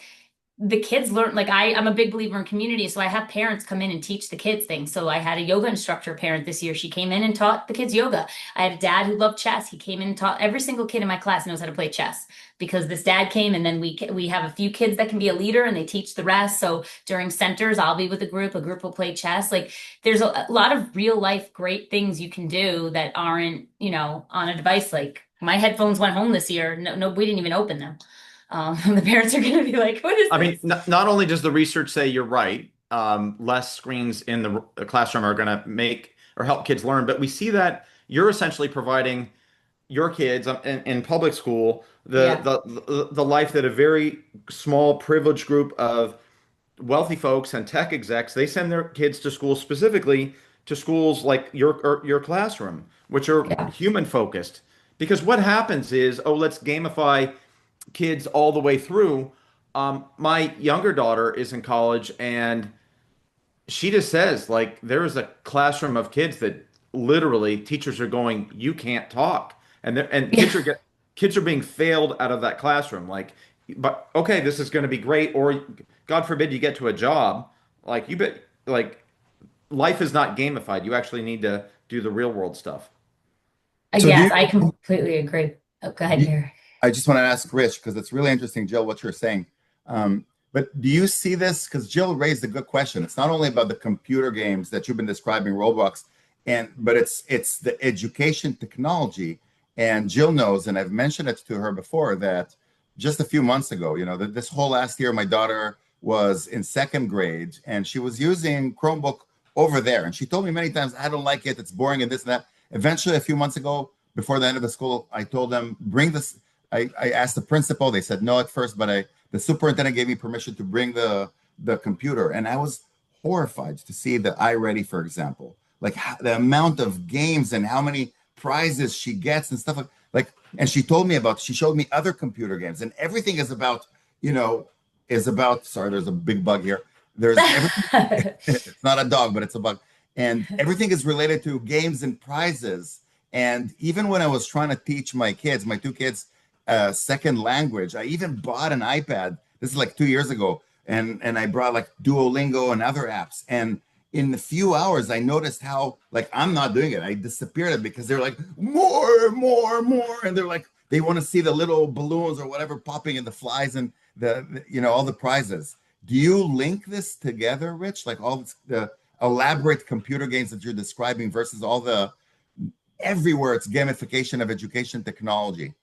Speaker 2: the kids learn, like I'm a big believer in community, so I have parents come in and teach the kids things. So I had a yoga instructor parent this year. She came in and taught the kids yoga. I had a dad who loved chess. He came in and taught every single kid in my class knows how to play chess because this dad came, and then we have a few kids that can be a leader and they teach the rest. So during centers, I'll be with a group will play chess. Like there's a lot of real life great things you can do that aren't, on a device. Like my headphones went home this year. No, we didn't even open them. The parents are going to be like, what is
Speaker 3: I
Speaker 2: this?
Speaker 3: mean, not only does the research say you're right, less screens in the classroom are going to make or help kids learn, but we see that you're essentially providing your kids in public school
Speaker 2: Yeah.
Speaker 3: the life that a very small privileged group of wealthy folks and tech execs they send their kids to school specifically to schools like your classroom, which are
Speaker 2: Yeah.
Speaker 3: human focused. Because what happens is, oh, let's gamify kids all the way through. My younger daughter is in college, and she just says, like, there is a classroom of kids that literally teachers are going, you can't talk, and
Speaker 2: Yeah.
Speaker 3: kids are being failed out of that classroom. Like, but okay, this is going to be great, or God forbid you get to a job, like you bet, like life is not gamified. You actually need to do the real world stuff.
Speaker 1: so do
Speaker 2: Yes, I completely agree. Oh, go ahead,
Speaker 1: you,
Speaker 2: Gary.
Speaker 1: I just want to ask Rich, because it's really interesting, Jill, what you're saying. But do you see this? Because Jill raised a good question. It's not only about the computer games that you've been describing, Roblox, but it's the education technology. And Jill knows, and I've mentioned it to her before, that just a few months ago, that this whole last year, my daughter was in second grade and she was using Chromebook over there. And she told me many times, I don't like it, it's boring and this and that. Eventually, a few months ago, before the end of the school, I told them, bring this. I asked the principal, they said no at first, but the superintendent gave me permission to bring the computer, and I was horrified to see the iReady, for example, like the amount of games and how many prizes she gets and stuff like. And she told me about. She showed me other computer games, and everything is about you know is about. Sorry, there's a big bug here. There's everything. It's not a dog, but it's a bug, and everything is related to games and prizes. And even when I was trying to teach my kids, my two kids, second language. I even bought an iPad. This is like 2 years ago, and I brought like Duolingo and other apps. And in a few hours, I noticed how like I'm not doing it. I disappeared because they're like more, more, more, and they're like they want to see the little balloons or whatever popping in the flies and all the prizes. Do you link this together, Rich? Like all the elaborate computer games that you're describing versus all the everywhere it's gamification of education technology.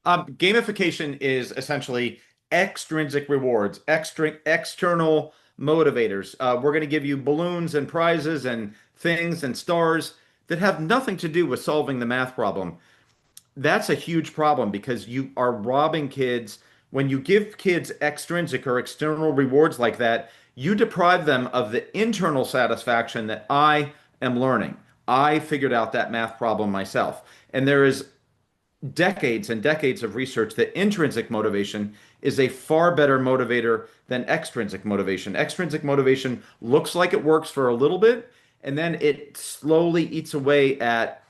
Speaker 3: Gamification is essentially extrinsic rewards, external motivators. We're going to give you balloons and prizes and things and stars that have nothing to do with solving the math problem. That's a huge problem because you are robbing kids. When you give kids extrinsic or external rewards like that, you deprive them of the internal satisfaction that I am learning. I figured out that math problem myself. And there is decades and decades of research that intrinsic motivation is a far better motivator than extrinsic motivation. Extrinsic motivation looks like it works for a little bit, and then it slowly eats away at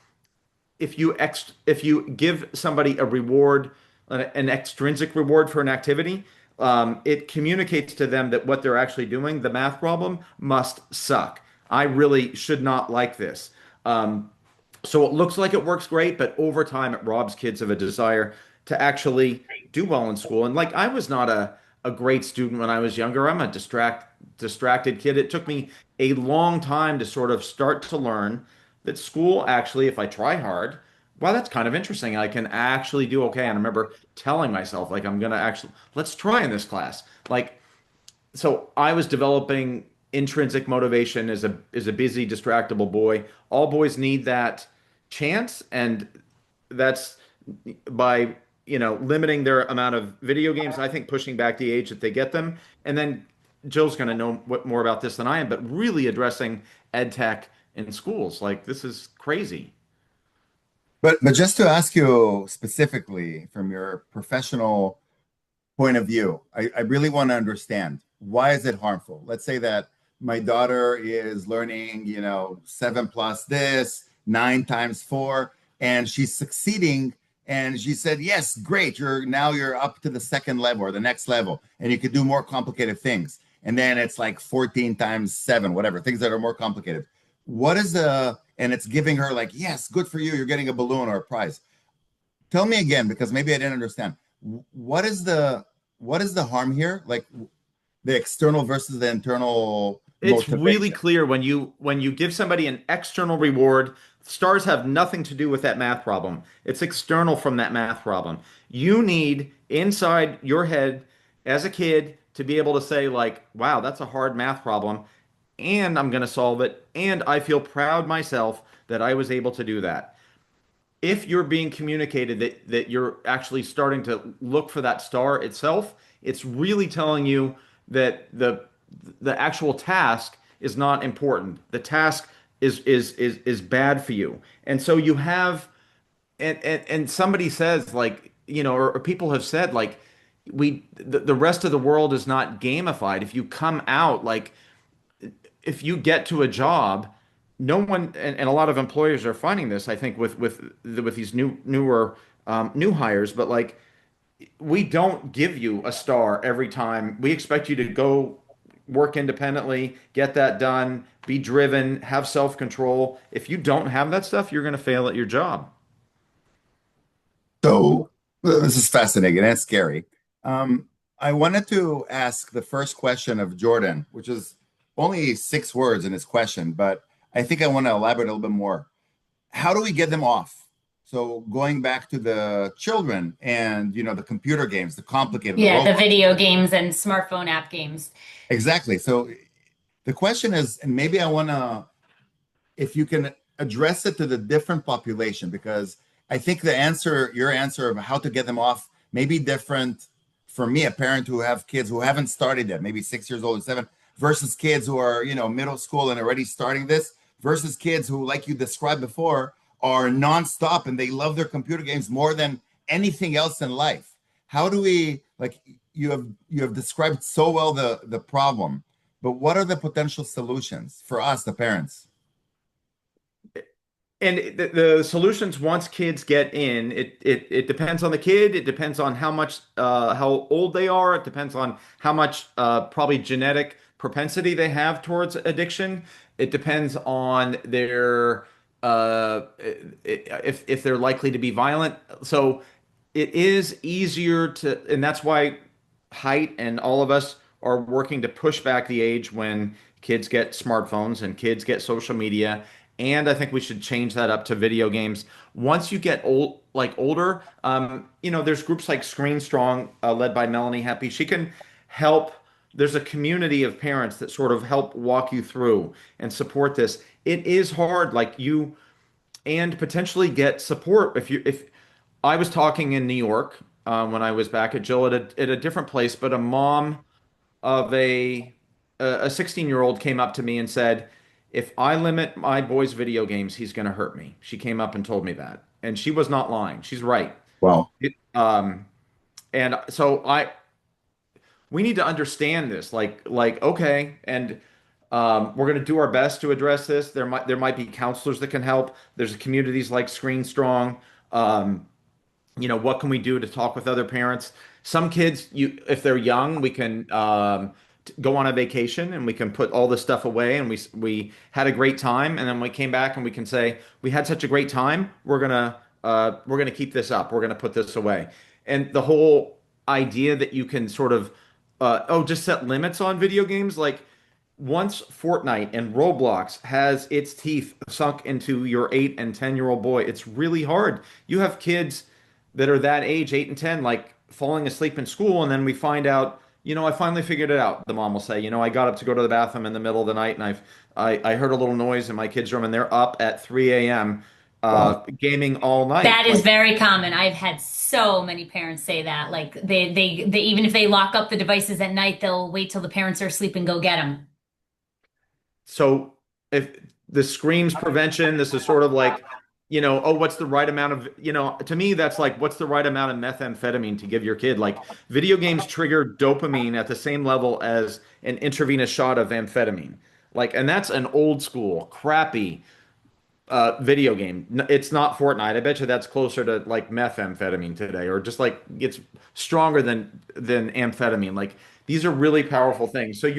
Speaker 3: if you give somebody a reward, an extrinsic reward for an activity, it communicates to them that what they're actually doing, the math problem, must suck. I really should not like this. So it looks like it works great, but over time it robs kids of a desire to actually do well in school. And like I was not a great student when I was younger. I'm a distracted kid. It took me a long time to sort of start to learn that school actually, if I try hard, well, that's kind of interesting. I can actually do okay. And I remember telling myself, like, I'm gonna actually let's try in this class. Like, so I was developing intrinsic motivation as a busy, distractible boy. All boys need that chance, and that's by limiting their amount of video games. I think pushing back the age that they get them, and then Jill's going to know what more about this than I am, but really addressing ed tech in schools. Like this is crazy.
Speaker 1: But just to ask you specifically from your professional point of view, I really want to understand why is it harmful? Let's say that my daughter is learning, 7 plus this, 9 times 4, and she's succeeding. And she said, yes, great. You're up to the second level or the next level, and you could do more complicated things. And then it's like 14 times 7, whatever, things that are more complicated. And it's giving her like, yes, good for you. You're getting a balloon or a prize. Tell me again, because maybe I didn't understand. What is the harm here? Like the external versus the internal
Speaker 3: It's really
Speaker 1: motivation.
Speaker 3: clear when you give somebody an external reward, stars have nothing to do with that math problem. It's external from that math problem. You need inside your head as a kid to be able to say like, wow, that's a hard math problem and I'm going to solve it and I feel proud myself that I was able to do that. If you're being communicated that you're actually starting to look for that star itself, it's really telling you that the actual task is not important. The task is bad for you. And so you have and somebody says like, or people have said like the rest of the world is not gamified. If you come out like if you get to a job, no one and a lot of employers are finding this, I think, with these newer new hires, but like we don't give you a star every time. We expect you to go work independently, get that done, be driven, have self-control. If you don't have that stuff, you're going to fail at your job.
Speaker 1: So this is fascinating and scary. Um, I wanted to ask the first question of Jordan, which is only 6 words in his question, but I think I want to elaborate a little bit more. How do we get them off? So going back to the children and the computer games, the complicated, the
Speaker 2: Yeah, the
Speaker 1: Roblox.
Speaker 2: video games and smartphone app games.
Speaker 1: Exactly. So the question is, and maybe I want to, if you can address it to the different population, because I think your answer of how to get them off may be different for me, a parent who have kids who haven't started yet, maybe 6 years old or seven, versus kids who are, middle school and already starting this, versus kids who, like you described before, are nonstop and they love their computer games more than anything else in life. How do we, like, you have described so well the problem, but what are the potential solutions for us, the parents?
Speaker 3: And the solutions once kids get in, it depends on the kid. It depends on how old they are. It depends on how much probably genetic propensity they have towards addiction. It depends on their if they're likely to be violent. So it is easier to, and that's why Height and all of us are working to push back the age when kids get smartphones and kids get social media. And I think we should change that up to video games. Once you get older, there's groups like Screen Strong, led by Melanie Happy. She can help. There's a community of parents that sort of help walk you through and support this. It is hard, and potentially get support if I was talking in New York when I was back at Jill at a different place, but a mom of a 16-year-old came up to me and said, "If I limit my boy's video games, he's going to hurt me." She came up and told me that, and she was not lying. She's right.
Speaker 1: Well,
Speaker 3: It, and so we need to understand this, okay, and we're going to do our best to address this. There might be counselors that can help. There's communities like Screen Strong. What can we do to talk with other parents? Some kids, if they're young, we can go on a vacation and we can put all this stuff away, and we had a great time, and then we came back and we can say we had such a great time. We're gonna keep this up. We're gonna put this away. And the whole idea that you can sort of just set limits on video games, like once Fortnite and Roblox has its teeth sunk into your 8 and 10-year-old boy, it's really hard. You have kids that are that age, 8 and 10, like falling asleep in school, and then we find out, I finally figured it out. The mom will say, I got up to go to the bathroom in the middle of the night, and I heard a little noise in my kid's room, and they're up at 3 a.m.
Speaker 1: well,
Speaker 3: Gaming all night.
Speaker 2: That is very common. I've had so many parents say that. Like they even if they lock up the devices at night, they'll wait till the parents are asleep and go get them.
Speaker 3: So if the screams prevention, this is sort of like, what's the right amount of, to me, that's like, what's the right amount of methamphetamine to give your kid? Like, video games trigger dopamine at the same level as an intravenous shot of amphetamine. Like, and that's an old school, crappy video game. It's not Fortnite. I bet you that's closer to like methamphetamine today, or just like it's stronger than amphetamine. Like, these are really powerful things. So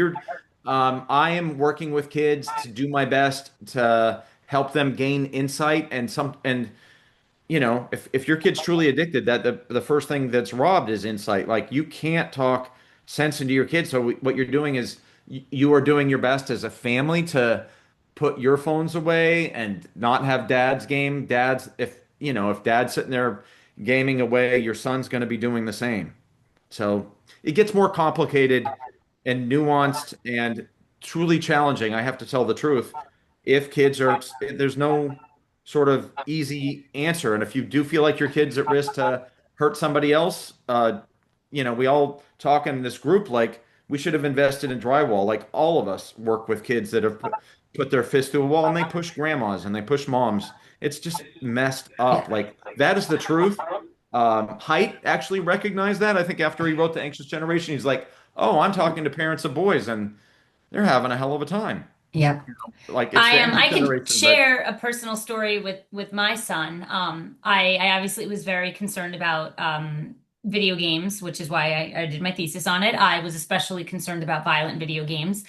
Speaker 3: I am working with kids to do my best to help them gain insight and if your kid's truly addicted, that the first thing that's robbed is insight. Like, you can't talk sense into your kids. So what you're doing is you are doing your best as a family to put your phones away and not have if dad's sitting there gaming away, your son's going to be doing the same. So it gets more complicated and nuanced and truly challenging. I have to tell the truth. If kids are, there's no sort of easy answer. And if you do feel like your kid's at risk to hurt somebody else, we all talk in this group like we should have invested in drywall. Like, all of us work with kids that have put their fist to a wall, and they push grandmas and they push moms. It's just messed up.
Speaker 2: Yeah.
Speaker 3: Like, that is the truth. Haidt actually recognized that. I think after he wrote The Anxious Generation, he's like, "Oh, I'm talking to parents of boys, and they're having a hell of a time."
Speaker 2: Yeah.
Speaker 3: Like, it's the Anxious
Speaker 2: I can
Speaker 3: Generation, but
Speaker 2: share a personal story with my son. I obviously was very concerned about video games, which is why I did my thesis on it. I was especially concerned about violent video games,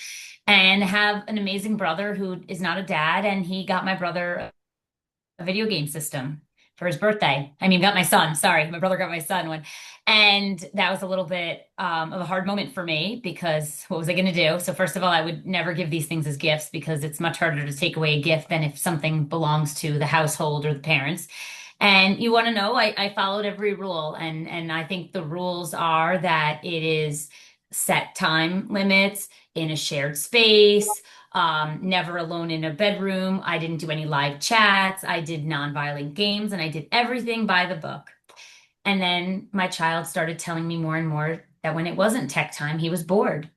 Speaker 2: and have an amazing brother who is not a dad, and he got my brother a video game system for his birthday. I mean, got my son, sorry. My brother got my son one. And that was a little bit of a hard moment for me because what was I going to do? So, first of all, I would never give these things as gifts because it's much harder to take away a gift than if something belongs to the household or the parents. And you want to know, I followed every rule. And I think the rules are that it is set time limits in a shared space, never alone in a bedroom. I didn't do any live chats. I did nonviolent games and I did everything by the book. And then my child started telling me more and more that when it wasn't tech time, he was bored.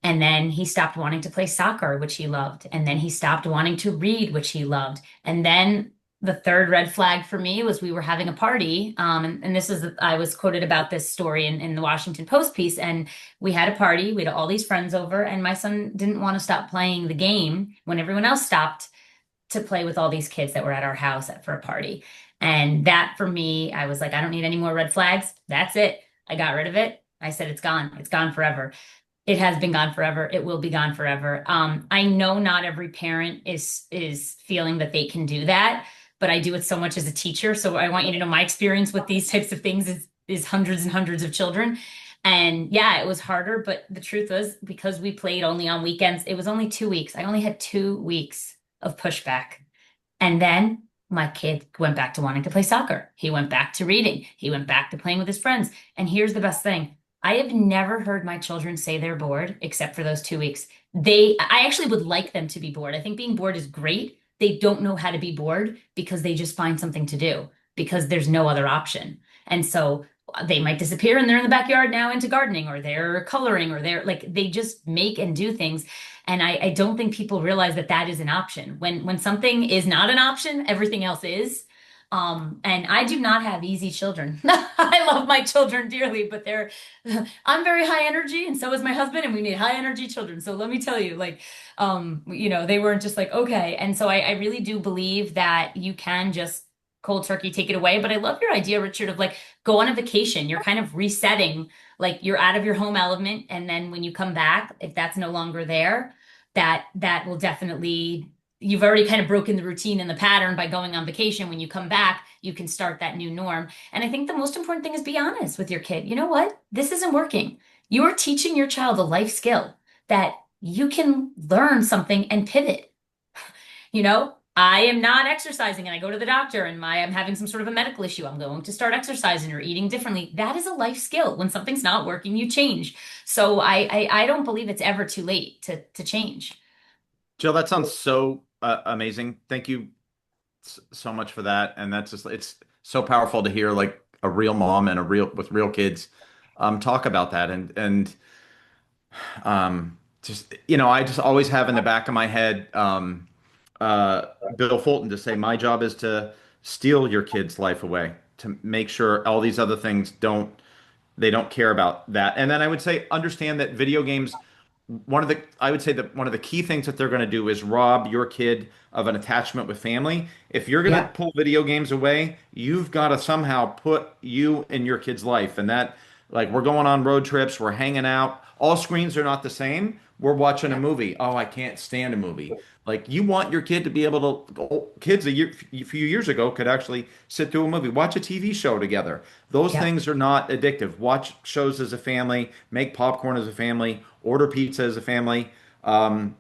Speaker 2: And then he stopped wanting to play soccer, which he loved. And then he stopped wanting to read, which he loved. And then the third red flag for me was we were having a party. And this is, I was quoted about this story in the Washington Post piece. And we had a party, we had all these friends over, and my son didn't want to stop playing the game when everyone else stopped to play with all these kids that were at our house for a party. And that for me, I was like, I don't need any more red flags. That's it. I got rid of it. I said, it's gone. It's gone forever. It has been gone forever. It will be gone forever. I know not every parent is feeling that they can do that, but I do it so much as a teacher. So I want you to know my experience with these types of things is hundreds and hundreds of children. And yeah, it was harder, but the truth was because we played only on weekends, it was only 2 weeks. I only had 2 weeks of pushback. And then my kid went back to wanting to play soccer. He went back to reading. He went back to playing with his friends. And here's the best thing. I have never heard my children say they're bored except for those 2 weeks. I actually would like them to be bored. I think being bored is great. They don't know how to be bored because they just find something to do because there's no other option. And so they might disappear and they're in the backyard now into gardening or they're coloring or they're like, they just make and do things. And I don't think people realize that that is an option. When something is not an option, everything else is. And I do not have easy children. I love my children dearly, but I'm very high energy and so is my husband and we need high energy children. So let me tell you, like, they weren't just like, okay. And so I really do believe that you can just cold turkey take it away. But I love your idea, Richard, of like go on a vacation. You're kind of resetting, like you're out of your home element. And then when you come back, if that's no longer there, that will definitely you've already kind of broken the routine and the pattern by going on vacation. When you come back, you can start that new norm. And I think the most important thing is be honest with your kid. You know what? This isn't working. You are teaching your child a life skill that you can learn something and pivot. I am not exercising and I go to the doctor and I'm having some sort of a medical issue. I'm going to start exercising or eating differently. That is a life skill. When something's not working, you change. So I don't believe it's ever too late to change.
Speaker 3: Jill, that sounds so amazing. Thank you so much for that. And it's so powerful to hear like a real mom and with real kids talk about that. And I just always have in the back of my head Bill Fulton to say, my job is to steal your kid's life away, to make sure all these other things they don't care about that. And then I would say, understand that video games, I would say that one of the key things that they're going to do is rob your kid of an attachment with family. If you're going to pull video games away, you've got to somehow put you in your kid's life. And that, like, we're going on road trips, we're hanging out, all screens are not the same. We're watching a movie. Oh, I can't stand a movie. Like you want your kid to be able to, kids a few years ago could actually sit through a movie, watch a TV show together. Those things are not addictive. Watch shows as a family, make popcorn as a family, order pizza as a family. As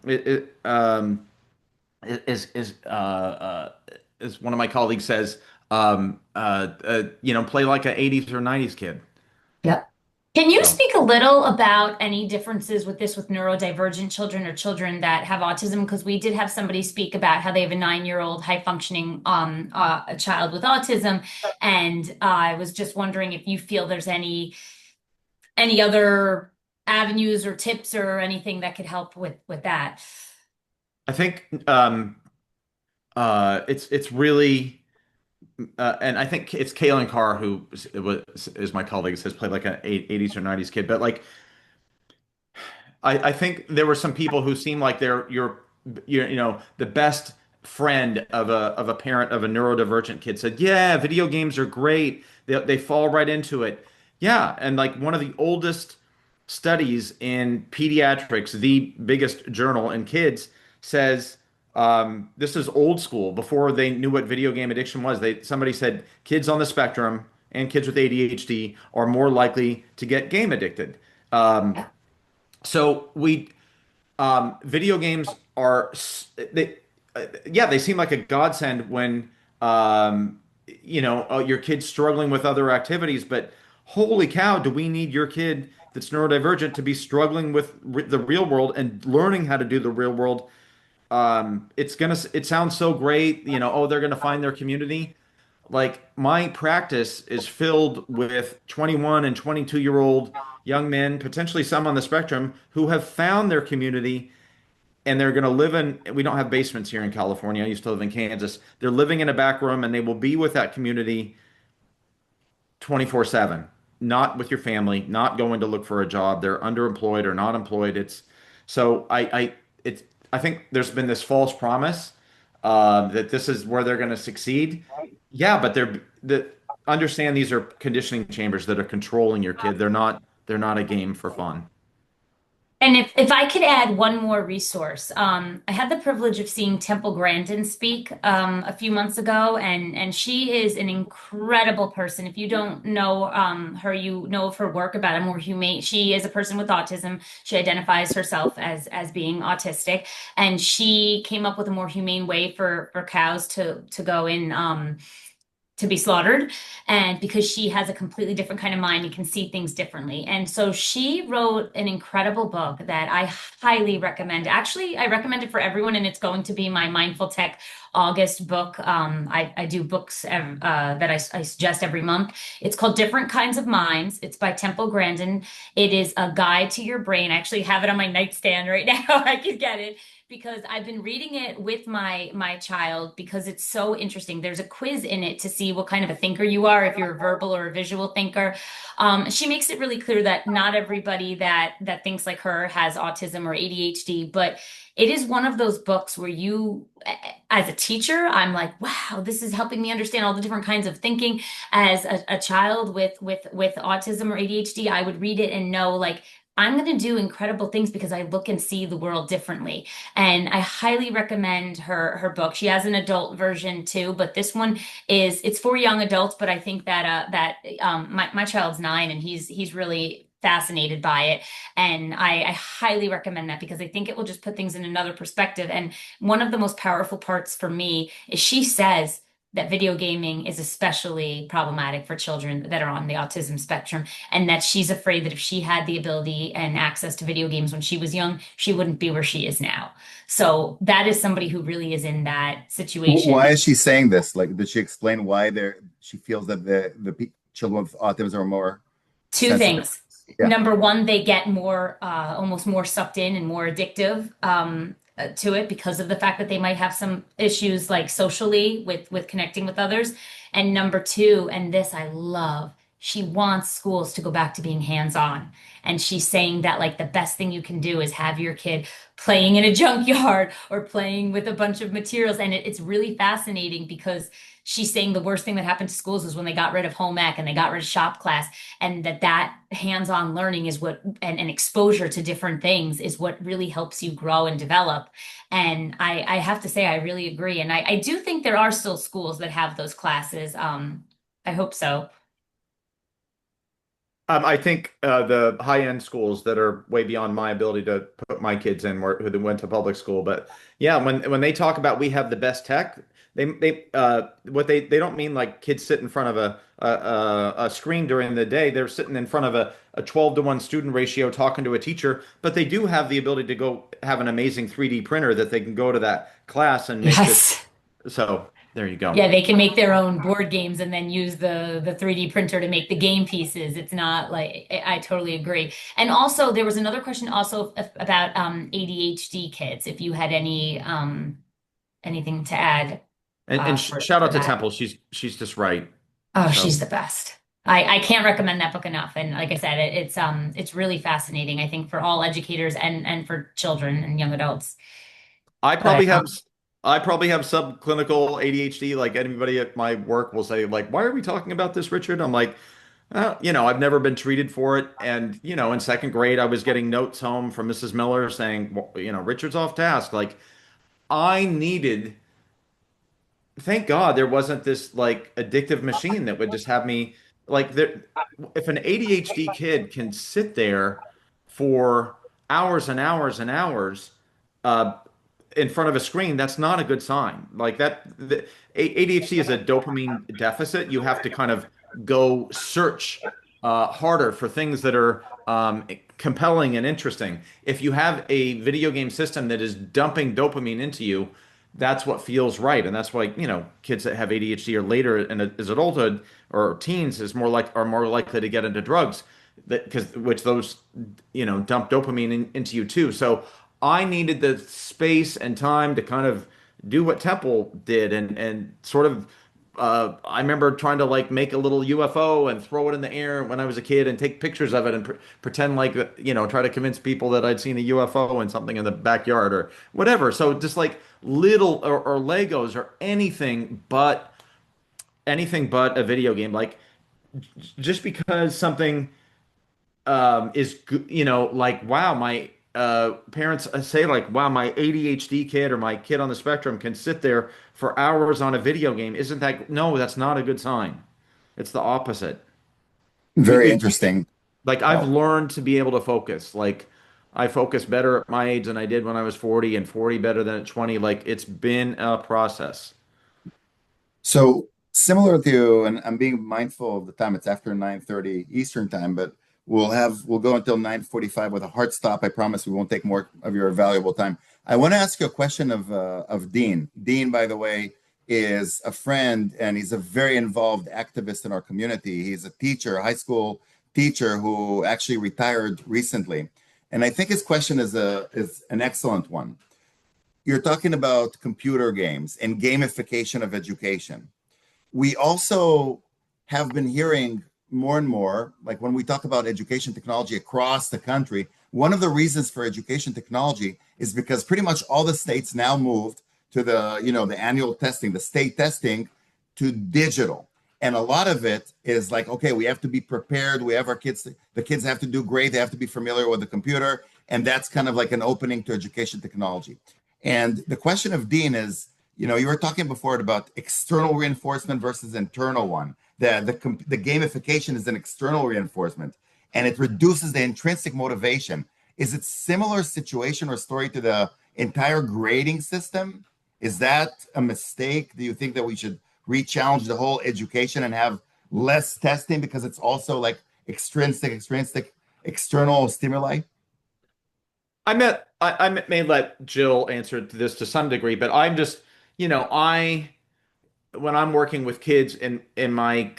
Speaker 3: one of my colleagues says, play like an 80s or 90s kid.
Speaker 2: Yep. Can you
Speaker 3: So.
Speaker 2: speak a little about any differences with neurodivergent children or children that have autism? Because we did have somebody speak about how they have a 9-year-old high functioning a child with autism, and I was just wondering if you feel there's any other avenues or tips or anything that could help with that.
Speaker 3: I think it's really and I think it's Kaylin Carr who is my colleague, has played like an 80s or 90s kid. But like I think there were some people who seem like they're the best friend of a parent of a neurodivergent kid said, yeah, video games are great. They fall right into it. Yeah, and like one of the oldest studies in pediatrics, the biggest journal in kids, says this is old school. Before they knew what video game addiction was, somebody said kids on the spectrum and kids with ADHD are more likely to get game addicted. Um, so we video games are they yeah, they seem like a godsend when um, your kid's struggling with other activities, but holy cow, do we need your kid that's neurodivergent to be struggling with the real world and learning how to do the real world? It sounds so great, oh, they're gonna find their community. Like my practice is filled with 21 and 22-year-old young men, potentially some on the spectrum, who have found their community and they're going to live in, we don't have basements here in California. I used to live in Kansas. They're living in a back room and they will be with that community 24/7, not with your family, not going to look for a job. They're underemployed or not employed. So I think there's been this false promise that this is where they're going to succeed. Yeah, but understand these are conditioning chambers that are controlling your kid. They're not a game for fun.
Speaker 2: And if I could add one more resource, I had the privilege of seeing Temple Grandin speak a few months ago, and she is an incredible person. If you don't know her, you know of her work about a more humane. She is a person with autism. She identifies herself as being autistic, and she came up with a more humane way for cows to go in. To be slaughtered, and because she has a completely different kind of mind and can see things differently. And so she wrote an incredible book that I highly recommend. Actually, I recommend it for everyone, and it's going to be my Mindful Tech August book. I do books that I suggest every month. It's called Different Kinds of Minds. It's by Temple Grandin. It is a guide to your brain. I actually have it on my nightstand right now. I could get it because I've been reading it with my child because it's so interesting. There's a quiz in it to see what kind of a thinker you are, if you're a verbal or a visual thinker. She makes it really clear that not everybody that thinks like her has autism or ADHD, but it is one of those books where as a teacher, I'm like, wow, this is helping me understand all the different kinds of thinking. As a child with autism or ADHD, I would read it and know like I'm going to do incredible things because I look and see the world differently. And I highly recommend her book. She has an adult version too, but this one it's for young adults. But I think that my child's 9 and he's really fascinated by it. And I highly recommend that because I think it will just put things in another perspective. And one of the most powerful parts for me is she says that video gaming is especially problematic for children that are on the autism spectrum, and that she's afraid that if she had the ability and access to video games when she was young, she wouldn't be where she is now. So that is somebody who really is in that
Speaker 1: Why
Speaker 2: situation.
Speaker 1: is she saying this? Like, did she explain why she feels that children with autism are more
Speaker 2: Two
Speaker 1: sensitive?
Speaker 2: things.
Speaker 1: Yeah.
Speaker 2: Number one, they get more, almost more sucked in and more addictive to it because of the fact that they might have some issues like socially with connecting with others. And number two, and this I love, she wants schools to go back to being hands-on. And she's saying that like the best thing you can do is have your kid playing in a junkyard or playing with a bunch of materials. And it's really fascinating because she's saying the worst thing that happened to schools is when they got rid of home ec and they got rid of shop class, and that hands-on learning is what and exposure to different things is what really helps you grow and develop. And I have to say I really agree. And I do think there are still schools that have those classes. I hope so.
Speaker 3: I think the high-end schools that are way beyond my ability to put my kids in who went to public school. But yeah, when they talk about we have the best tech, they don't mean like kids sit in front of a screen during the day. They're sitting in front of a 12-to-1 student ratio talking to a teacher, but they do have the ability to go have an amazing 3D printer that they can go to that class and make this.
Speaker 2: Yes.
Speaker 3: So there you go.
Speaker 2: Yeah, they can make their own board games and then use the 3D printer to make the game pieces. It's not like I totally agree. And also there was another question also about ADHD kids, if you had anything to add
Speaker 3: And shout
Speaker 2: for
Speaker 3: out to
Speaker 2: that.
Speaker 3: Temple. She's just right.
Speaker 2: Oh,
Speaker 3: So.
Speaker 2: she's the best. I can't recommend that book enough. And like I said, it's really fascinating, I think, for all educators and for children and young adults.
Speaker 3: I
Speaker 2: But
Speaker 3: probably have I probably have subclinical ADHD. Like anybody at my work will say, like, why are we talking about this, Richard? I'm like, I've never been treated for it. And, in second grade, I was getting notes home from Mrs. Miller saying, well, Richard's off task. Like I needed, thank God there wasn't this like addictive machine that would just have me like if an ADHD kid can sit there for hours and hours and hours uh, in front of a screen, that's not a good sign. Like ADHD is a dopamine deficit. You have to kind of go search harder for things that are compelling and interesting. If you have a video game system that is dumping dopamine into you, that's what feels right, and that's why kids that have ADHD or later in as adulthood or teens are more likely to get into drugs, because which those dump dopamine into you too. So I needed the space and time to kind of do what Temple did, and sort of I remember trying to like make a little UFO and throw it in the air when I was a kid and take pictures of it and pretend like try to convince people that I'd seen a UFO and something in the backyard or whatever. So just like little or Legos or anything but a video game. Like just because something like, wow, my parents say like, wow, my ADHD kid or my kid on the spectrum can sit there for hours on a video game. Isn't that, no, that's not a good sign. It's the opposite. We,
Speaker 1: Very
Speaker 3: we,
Speaker 1: interesting.
Speaker 3: like I've
Speaker 1: Oh,
Speaker 3: learned to be able to focus. Like I focus better at my age than I did when I was 40, and 40 better than at 20. Like it's been a process.
Speaker 1: so similar to you, and I'm being mindful of the time. It's after 9:30 Eastern time, but we'll go until 9:45 with a hard stop. I promise we won't take more of your valuable time. I want to ask you a question of Dean. Dean, by the way, is a friend and he's a very involved activist in our community. He's a teacher, a high school teacher who actually retired recently. And I think his question is an excellent one. You're talking about computer games and gamification of education. We also have been hearing more and more, like when we talk about education technology across the country, one of the reasons for education technology is because pretty much all the states now moved to the annual testing, the state testing, to digital. And a lot of it is like, okay, we have to be prepared. We have our kids, the kids have to do great. They have to be familiar with the computer. And that's kind of like an opening to education technology. And the question of Dean is, you were talking before about external reinforcement versus internal one. The gamification is an external reinforcement, and it reduces the intrinsic motivation. Is it similar situation or story to the entire grading system? Is that a mistake? Do you think that we should re-challenge the whole education and have less testing because it's also like extrinsic, external stimuli?
Speaker 3: I may let Jill answer to this to some degree, but I'm just, I when I'm working with kids in my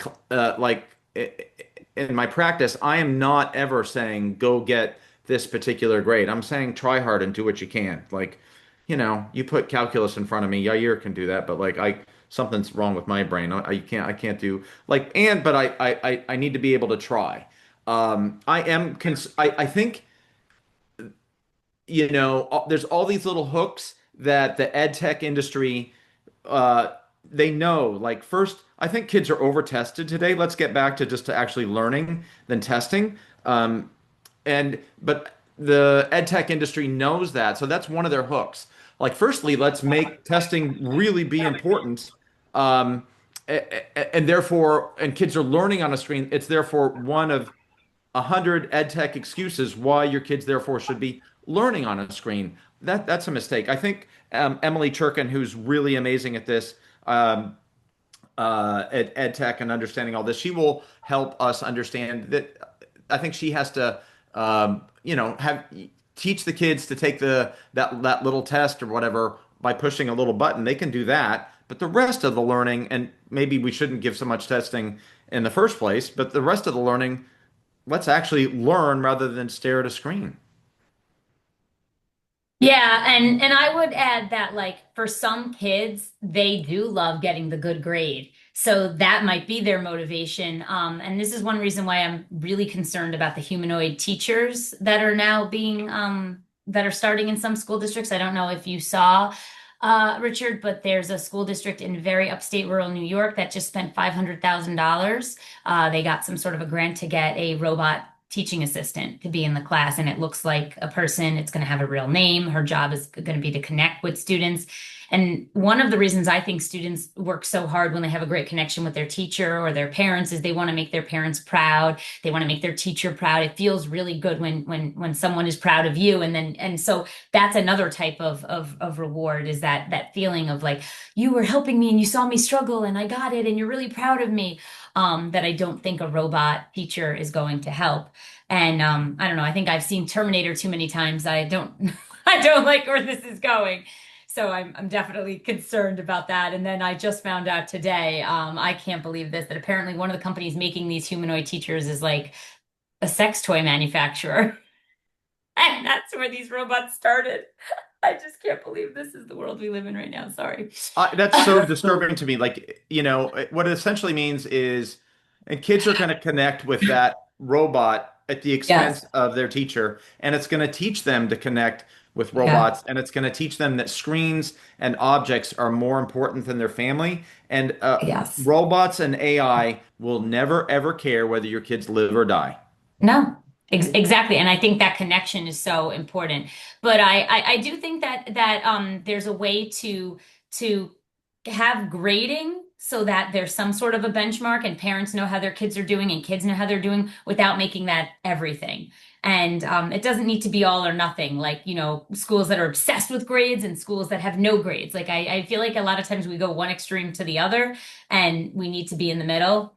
Speaker 3: in my practice, I am not ever saying go get this particular grade. I'm saying try hard and do what you can. Like, you put calculus in front of me, Yair can do that, but like something's wrong with my brain. I can't do like but I need to be able to try. I think there's all these little hooks that the ed tech industry uh, they know. Like first, I think kids are over tested today. Let's get back to just to actually learning than testing. And but the ed tech industry knows that, so that's one of their hooks. Like, firstly, let's make testing really be important. Um, and therefore, and kids are learning on a screen. It's therefore one of 100 ed tech excuses why your kids therefore should be learning on a screen. That's a mistake. I think Emily Churkin, who's really amazing at this, at ed tech and understanding all this, she will help us understand that. I think she has to, have teach the kids to take that little test or whatever by pushing a little button. They can do that, but the rest of the learning, and maybe we shouldn't give so much testing in the first place, but the rest of the learning, let's actually learn rather than stare at a screen.
Speaker 2: Yeah, and I would add that like for some kids, they do love getting the good grade. So that might be their motivation. And this is one reason why I'm really concerned about the humanoid teachers that are now being that are starting in some school districts. I don't know if you saw Richard, but there's a school district in very upstate rural New York that just spent $500,000. They got some sort of a grant to get a robot teaching assistant to be in the class, and it looks like a person. It's going to have a real name. Her job is going to be to connect with students. And one of the reasons I think students work so hard when they have a great connection with their teacher or their parents is they want to make their parents proud. They want to make their teacher proud. It feels really good when someone is proud of you. And so that's another type of reward, is that feeling of like, you were helping me and you saw me struggle and I got it and you're really proud of me. That I don't think a robot teacher is going to help. And I don't know, I think I've seen Terminator too many times. I don't I don't like where this is going. So I'm definitely concerned about that. And then I just found out today, I can't believe this, that apparently one of the companies making these humanoid teachers is like a sex toy manufacturer. And that's where these robots started. I just can't believe this is the world we live in right now. Sorry.
Speaker 3: That's so disturbing to me. Like, what it essentially means is, and kids are going to connect with that robot at the expense
Speaker 2: Yes.
Speaker 3: of their teacher, and it's going to teach them to connect with
Speaker 2: Yeah.
Speaker 3: robots, and it's going to teach them that screens and objects are more important than their family. And
Speaker 2: Yes.
Speaker 3: robots and AI will never ever care whether your kids live or die.
Speaker 2: No, exactly. And I think that connection is so important. But I do think that there's a way to have grading so that there's some sort of a benchmark and parents know how their kids are doing and kids know how they're doing without making that everything. And it doesn't need to be all or nothing, like, schools that are obsessed with grades and schools that have no grades. Like I feel like a lot of times we go one extreme to the other and we need to be in the middle.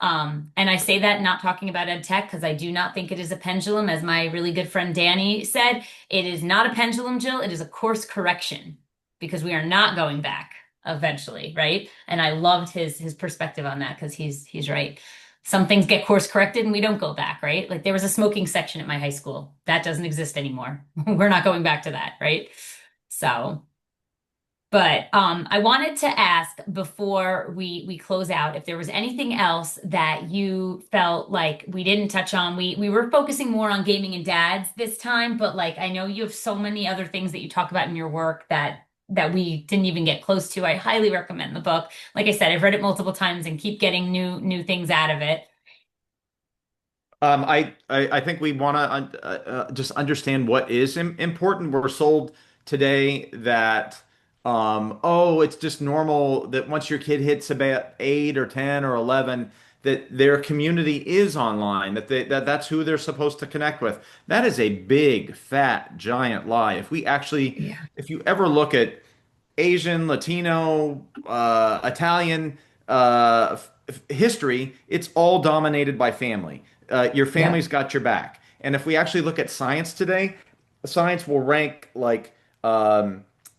Speaker 2: And I say that not talking about ed tech because I do not think it is a pendulum. As my really good friend Danny said, it is not a pendulum, Jill. It is a course correction because we are not going back eventually, right? And I loved his perspective on that because he's right. Some things get course corrected and we don't go back, right? Like there was a smoking section at my high school. That doesn't exist anymore. We're not going back to that, right? So. But I wanted to ask before we close out if there was anything else that you felt like we didn't touch on. We were focusing more on gaming and dads this time, but like I know you have so many other things that you talk about in your work that we didn't even get close to. I highly recommend the book. Like I said, I've read it multiple times and keep getting new things out of it.
Speaker 3: I think we want to just understand what is important. We're sold today that oh, it's just normal that once your kid hits about 8 or 10 or 11, that their community is online, that's who they're supposed to connect with. That is a big, fat, giant lie.
Speaker 2: Yeah.
Speaker 3: If you ever look at Asian, Latino, Italian history, it's all dominated by family. Your
Speaker 2: Yeah.
Speaker 3: family's got your back. And if we actually look at science today, science will rank like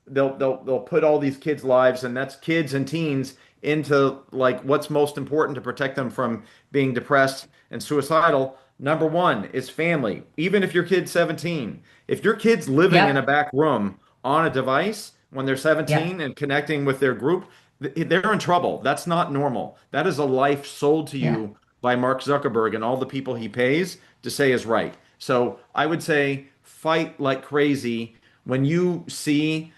Speaker 3: they'll put all these kids' lives, and that's kids and teens, into like what's most important to protect them from being depressed and suicidal. Number one is family. Even if your kid's 17, if your kid's living in a
Speaker 2: Yep.
Speaker 3: back room on a device when they're
Speaker 2: Yep.
Speaker 3: 17 and connecting with their group, they're in trouble. That's not normal. That is a life sold to
Speaker 2: Yeah.
Speaker 3: you by Mark Zuckerberg and all the people he pays to say is right. So I would say fight like crazy when you see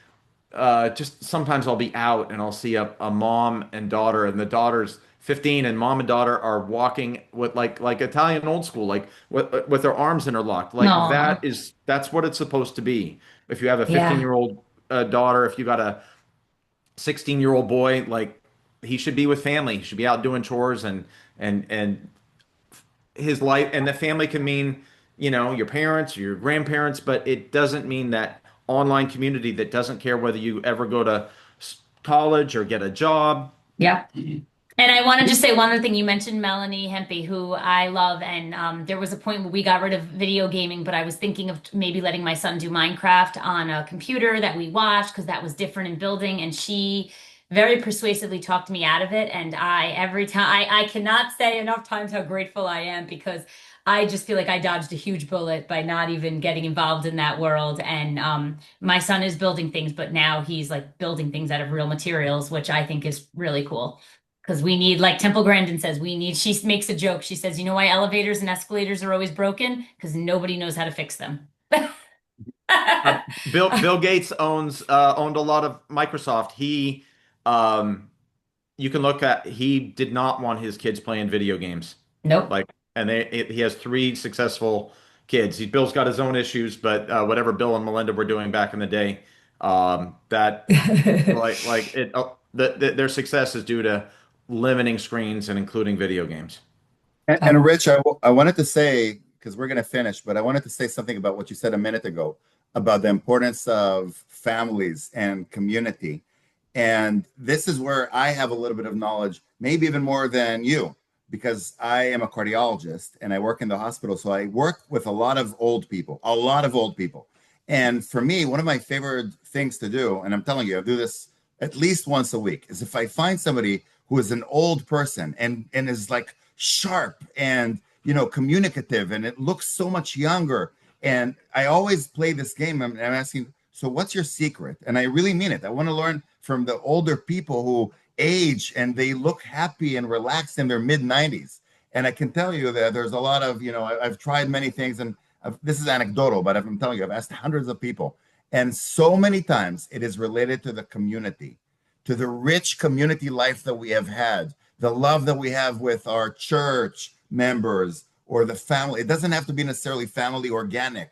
Speaker 3: just sometimes I'll be out and I'll see a mom and daughter, and the daughter's 15 and mom and daughter are walking with like Italian old school, like with their arms interlocked. Like
Speaker 2: No.
Speaker 3: that's what it's supposed to be. If you have a
Speaker 2: Yeah.
Speaker 3: 15-year-old daughter, if you got a 16-year-old boy, like he should be with family. He should be out doing chores and his life, and the family can mean, your parents, your grandparents, but it doesn't mean that online community that doesn't care whether you ever go to college or get a job.
Speaker 2: Yep. And I want to just say one other thing. You mentioned Melanie Hempy, who I love, and there was a point where we got rid of video gaming, but I was thinking of maybe letting my son do Minecraft on a computer that we watched because that was different in building, and she very persuasively talked me out of it. And every time, I cannot say enough times how grateful I am because I just feel like I dodged a huge bullet by not even getting involved in that world. And my son is building things, but now he's like building things out of real materials, which I think is really cool. Because we need, like Temple Grandin says, she makes a joke. She says, you know why elevators and escalators are always broken? Because nobody knows how to fix them.
Speaker 3: Uh, Bill Gates owned a lot of Microsoft. Um, you can look at he did not want his kids playing video games.
Speaker 2: Nope.
Speaker 3: Like, and he has three successful kids. Bill's got his own issues, but whatever Bill and Melinda were doing back in the day, That like it their success is due to limiting screens and including video games.
Speaker 1: And Rich, I wanted to say, because we're going to finish, but I wanted to say something about what you said a minute ago about the importance of families and community. And this is where I have a little bit of knowledge, maybe even more than you, because I am a cardiologist and I work in the hospital. So I work with a lot of old people, a lot of old people. And for me, one of my favorite things to do, and I'm telling you, I do this at least once a week, is if I find somebody who is an old person and is like sharp and communicative, and it looks so much younger. And I always play this game. I'm asking, so what's your secret? And I really mean it. I want to learn from the older people who age and they look happy and relaxed in their mid 90s. And I can tell you that there's a lot of, I've tried many things, and this is anecdotal, but I'm telling you, I've asked hundreds of people. And so many times it is related to the community, to the rich community life that we have had, the love that we have with our church members or the family. It doesn't have to be necessarily family organic,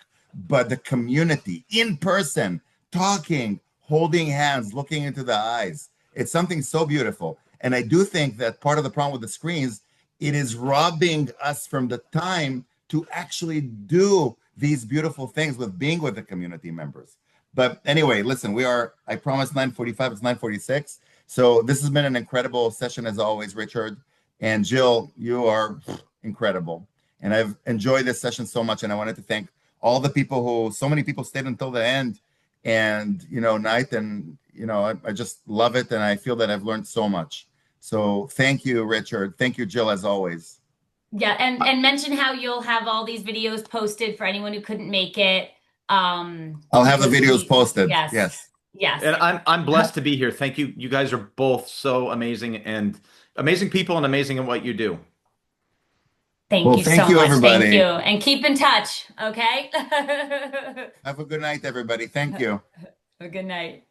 Speaker 1: but the community in person, talking, holding hands, looking into the eyes. It's something so beautiful. And I do think that part of the problem with the screens, it is robbing us from the time to actually do these beautiful things with being with the community members. But anyway, listen, I promised 9:45, it's 9:46. So this has been an incredible session as always, Richard. And Jill, you are incredible. And I've enjoyed this session so much. And I wanted to thank all the people so many people stayed until the end and, night. And, I just love it. And I feel that I've learned so much. So thank you, Richard. Thank you, Jill, as always.
Speaker 2: Yeah, and mention how you'll have all these videos posted for anyone who couldn't make it.
Speaker 1: I'll have the videos posted.
Speaker 2: Yes.
Speaker 1: Yes.
Speaker 2: Yes.
Speaker 3: And I'm blessed to be here. Thank you. You guys are both so amazing and amazing people and amazing at what you do.
Speaker 2: Thank you
Speaker 1: thank
Speaker 2: so
Speaker 1: you,
Speaker 2: much.
Speaker 1: everybody.
Speaker 2: Thank you. And keep in touch, okay?
Speaker 1: Have a good night, everybody. Thank you.
Speaker 2: Have a good night.